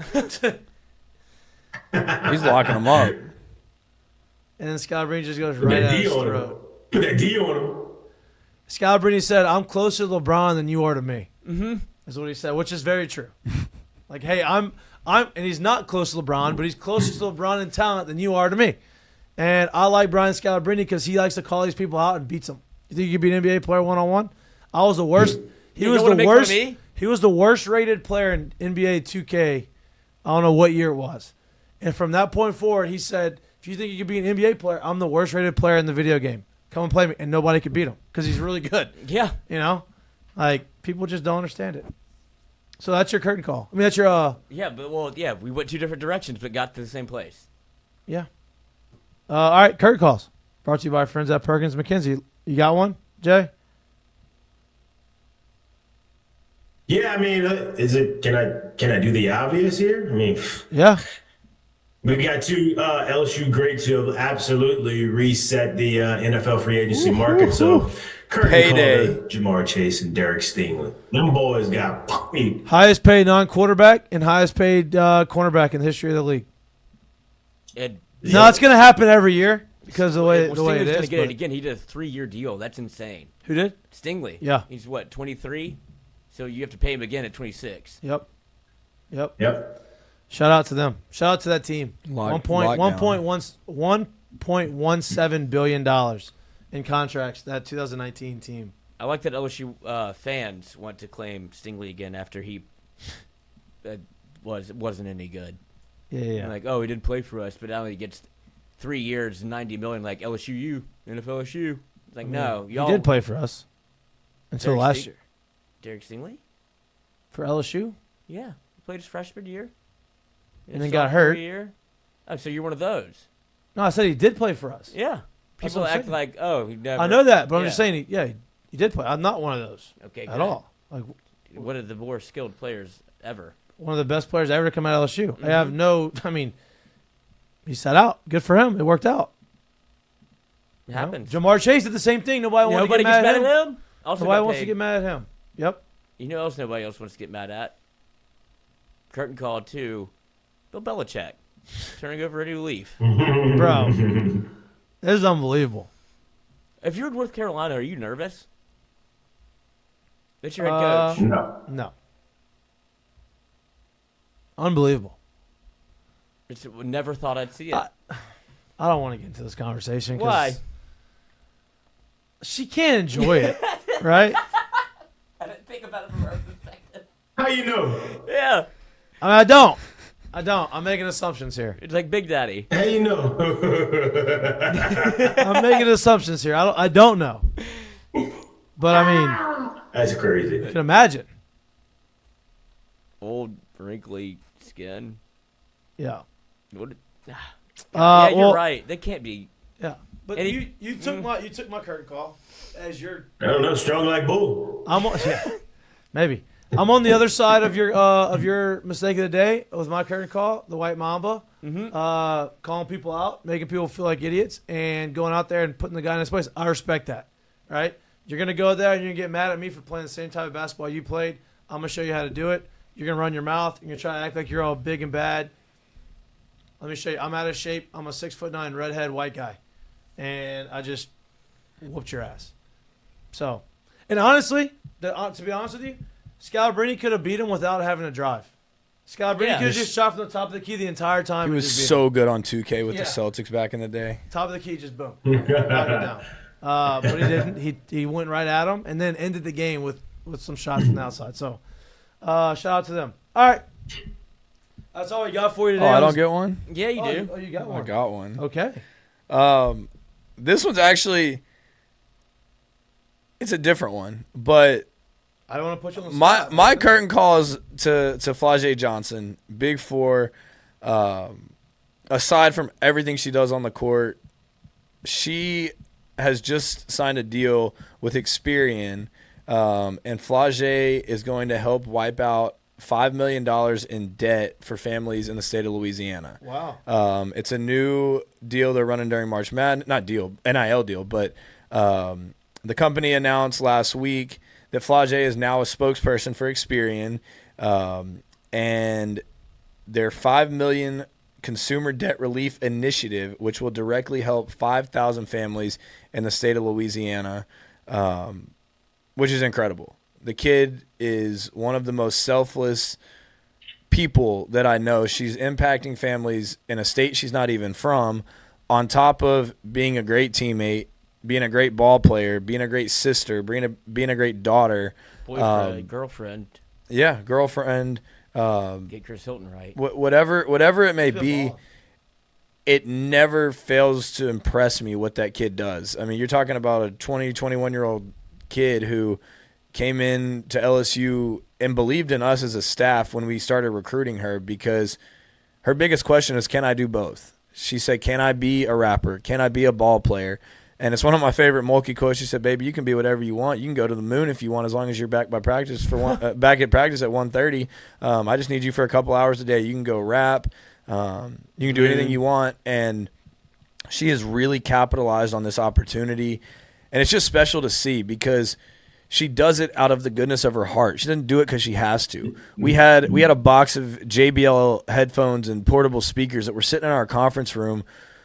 J: He's locking him up.
A: And then Scalabrine just goes right at his throat.
I: Put that D on him.
A: Scalabrine said, I'm closer to LeBron than you are to me. Mm-hmm. Is what he said, which is very true. Like, hey, I'm, and he's not close to LeBron, but he's closer to LeBron in talent than you are to me. And I like Brian Scalabrine because he likes to call these people out and beats them. You think you could beat an NBA player one-on-one? I was the worst. He was the worst. He was the worst rated player in NBA 2K. I don't know what year it was. And from that point forward, he said, if you think you could be an NBA player, I'm the worst rated player in the video game. Come and play me. And nobody could beat him because he's really good.
G: Yeah.
A: You know? Like, people just don't understand it. So that's your curtain call. I mean, that's your...
G: Yeah, we went 2 different directions but got to the same place.
A: Yeah. All right, curtain calls. Brought to you by our friends at Perkins McKenzie. You got one, Jay?
I: Yeah, I mean, can I do the obvious here? I mean,
A: yeah.
I: We got two LSU greats who have absolutely reset the NFL free agency market. So, Curtin
J: Payday.
I: Carter, Jamar Chase, and Derek Stingley. Them boys got paid.
A: Highest paid non-quarterback and highest paid cornerback in the history of the league. No, it's going to happen every year because of the way it
G: Stingley's
A: is.
G: gonna get
A: but-
G: it again. He did a 3-year deal. That's insane.
A: Who did?
G: Stingley.
A: Yeah.
G: He's what, 23? So you have to pay him again at 26.
A: Yep.
I: Yep.
A: Shout out to them. Shout out to that team.
J: Lockdown.
A: $1.17 billion in contracts, that 2019 team.
G: I like that LSU fans want to claim Stingley again after he wasn't any good.
A: Yeah.
G: Like, oh, he didn't play for us, but now he gets 3 years, $90 million, like LSU, NFLSU. It's like, no, y'all.
A: He did play for us until last year.
G: Derek Stingley?
A: For LSU?
G: Yeah. He played his freshman year.
A: And
G: His
A: then got
G: sophomore
A: hurt.
G: Year. Oh, so you're one of those.
A: No, I said he did play for us.
G: Yeah.
A: That's
G: People
A: what I'm
G: act
A: saying.
G: like, oh, he never.
A: I know that, but I'm
G: Yeah.
A: just saying, he did play. I'm not one of those
G: Okay,
A: at
G: good.
A: all. Like
G: One of the more skilled players ever.
A: one of the best players ever to come out of LSU.
G: Mm-hmm.
A: I have he sat out. Good for him. It worked out.
G: It happens.
A: Jamar Chase did the same thing. Nobody wanted to
G: Nobody
A: get
G: gets
A: mad
G: mad
A: at
G: at
A: him.
G: him. Also
A: Nobody
G: got
A: wants to
G: paid.
A: get mad at him. Yep.
G: You know, else nobody else wants to get mad at. Curtain call too. Bill Belichick turning over a new leaf.
A: Bro, this is unbelievable.
G: If you're in North Carolina, are you nervous? That's your head coach.
A: No. Unbelievable.
G: Never thought I'd see it.
A: I don't want to get into this conversation. 'Cause
G: Why?
A: She can't enjoy it, right?
G: I didn't think about it from her perspective.
I: How you know?
G: Yeah.
A: I don't. I'm making assumptions here.
G: It's like Big Daddy.
I: How you know?
A: I'm making assumptions here. I don't know. But I mean,
I: That's crazy.
A: you can imagine.
G: Old, wrinkly skin.
A: Yeah.
G: What? Yeah, you're
A: well,
G: right. They can't be.
A: Yeah. But
G: And
A: you took my curtain call as your.
I: I don't know. Strong like bull.
A: Maybe. I'm on the other side of your mistake of the day with my curtain call, the White Mamba, calling people out, making people feel like idiots, and going out there and putting the guy in his place. I respect that, right? You're gonna go there and you're gonna get mad at me for playing the same type of basketball you played. I'm gonna show you how to do it. You're gonna run your mouth. You're gonna try to act like you're all big and bad. Let me show you. I'm out of shape. I'm a 6'9" redhead white guy, and I just whooped your ass. So, and honestly, to be honest with you, Scalabrini could have beat him without having to drive. Scalabrini could have just shot from the top of the key the entire time.
J: He
A: and
J: was
A: just beat
J: so good on 2K with
A: Yeah.
J: the Celtics back in the day.
A: top of the key, just boom, knock it down. But he didn't. He went right at him and then ended the game with some shots from the outside. So, shout out to them. All right, that's all we got for you today.
J: Oh, I don't get one?
G: Yeah, you do.
A: Oh, you got
J: I
A: one.
J: got one.
A: Okay.
J: This one's actually, it's a different one, but
A: I don't want to put you on the spot.
J: my curtain calls to Flau'jae Johnson, Big Four. Aside from everything she does on the court, she has just signed a deal with Experian, and Flau'jae is going to help wipe out $5 million in debt for families in the state of Louisiana.
A: Wow.
J: It's a new deal they're running during March Madness. Not deal, NIL deal, but the company announced last week that Flau'jae is now a spokesperson for Experian, and their $5 million consumer debt relief initiative, which will directly help 5,000 families in the state of Louisiana, which is incredible. The kid is one of the most selfless people that I know. She's impacting families in a state she's not even from, on top of being a great teammate, being a great ball player, being a great sister, being a great daughter.
G: Boyfriend, girlfriend.
J: Yeah, girlfriend.
G: Get Chris Hilton right.
J: Whatever it may be, it never fails to impress me what that kid does. I mean, you're talking about a 20, 21-year-old kid who came in to LSU and believed in us as a staff when we started recruiting her, because her biggest question is, can I do both? She said, can I be a rapper? Can I be a ball player? And it's one of my favorite Mulkey quotes. She said, baby, you can be whatever you want. You can go to the moon if you want, as long as you're back by practice back at practice at 1:30. I just need you for a couple hours a day. You can go rap. You can do anything you want, and she has really capitalized on this opportunity, and it's just special to see because she does it out of the goodness of her heart. She doesn't do it because she has to. We had a box of JBL headphones and portable speakers that were sitting in our conference room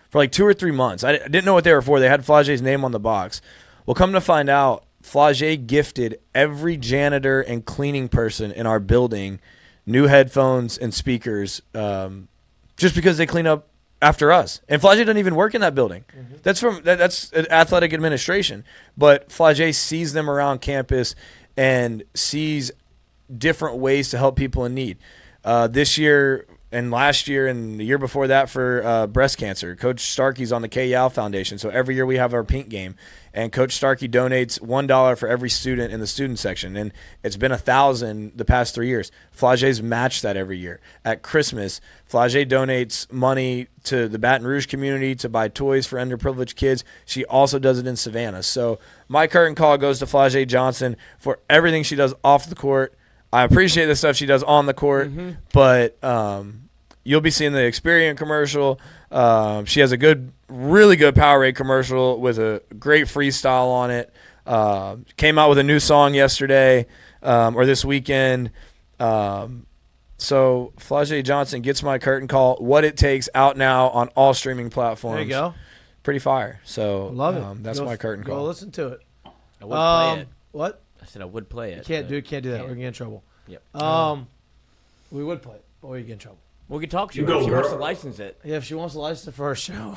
J: for like 2 or 3 months. I didn't know what they were for. They had Flage's name on the box. Well, come to find out, Flage gifted every janitor and cleaning person in our building new headphones and speakers just because they clean up after us. And Flage doesn't even work in that building. That's athletic administration. But Flage sees them around campus and sees different ways to help people in need. This year and last year and the year before that for breast cancer, Coach Starkey's on the K. Yao Foundation. So every year we have our pink game. And Coach Starkey donates $1 for every student in the student section. And it's been $1,000 the past 3 years. Flage's matched that every year. At Christmas, Flage donates money to the Baton Rouge community to buy toys for underprivileged kids. She also does it in Savannah. So my curtain call goes to Flage Johnson for everything she does off the court. I appreciate the stuff she does on the court, but you'll be seeing the Experian commercial. She has a really good Powerade commercial with a great freestyle on it. Came out with a new song yesterday or this weekend. So Flage Johnson gets my curtain call. What It Takes out now on all streaming platforms.
A: There you go.
J: Pretty fire. So
A: love it.
J: That's my curtain call.
A: Go listen to it.
G: I would play it.
A: What?
G: I said I would play it.
A: Can't do that. We're gonna get in trouble.
G: Yep.
A: We would play it, but we get in trouble.
G: We could talk to
I: You
G: her
I: go,
G: if she wants to
I: girl.
G: license it.
A: Yeah, if she wants to license it for her show.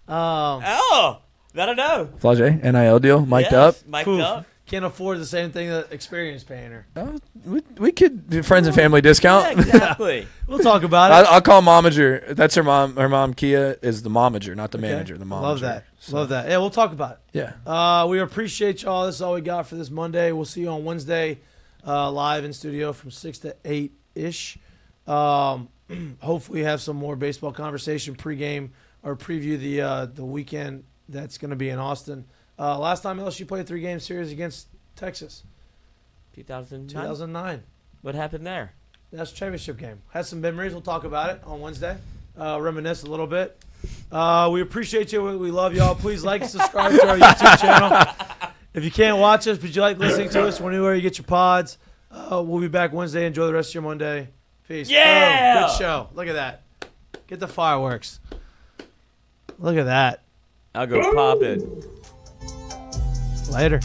G: Oh, that'll know.
J: Flage, NIL deal, mic'd up.
G: Mic'd
A: Poof.
G: up.
A: Can't afford the same thing that Experience paying her.
J: We could do friends and family discount.
G: Yeah, exactly.
A: We'll talk about it.
J: I'll call momager. That's her mom. Her mom, Kia, is the momager, not the manager. The momager.
A: Love that.
J: So,
A: Love that. Yeah, we'll talk about it.
J: Yeah.
A: We appreciate y'all. This is all we got for this Monday. We'll see you on Wednesday, live in studio from 6 to 8-ish. Hopefully have some more baseball conversation pregame or preview the weekend that's going to be in Austin. Last time LSU played a 3-game series against Texas. 2009.
G: What happened there?
A: That's a championship game. Had some memories. We'll talk about it on Wednesday. Reminisce a little bit. We appreciate you. We love y'all. Please like and subscribe to our YouTube channel. If you can't watch us, but you like listening to us, anywhere you get your pods, we'll be back Wednesday. Enjoy the rest of your Monday. Peace.
G: Yeah!
A: Boom. Good show. Look at that. Get the fireworks. Look at that.
G: I'll go pop it.
A: Later.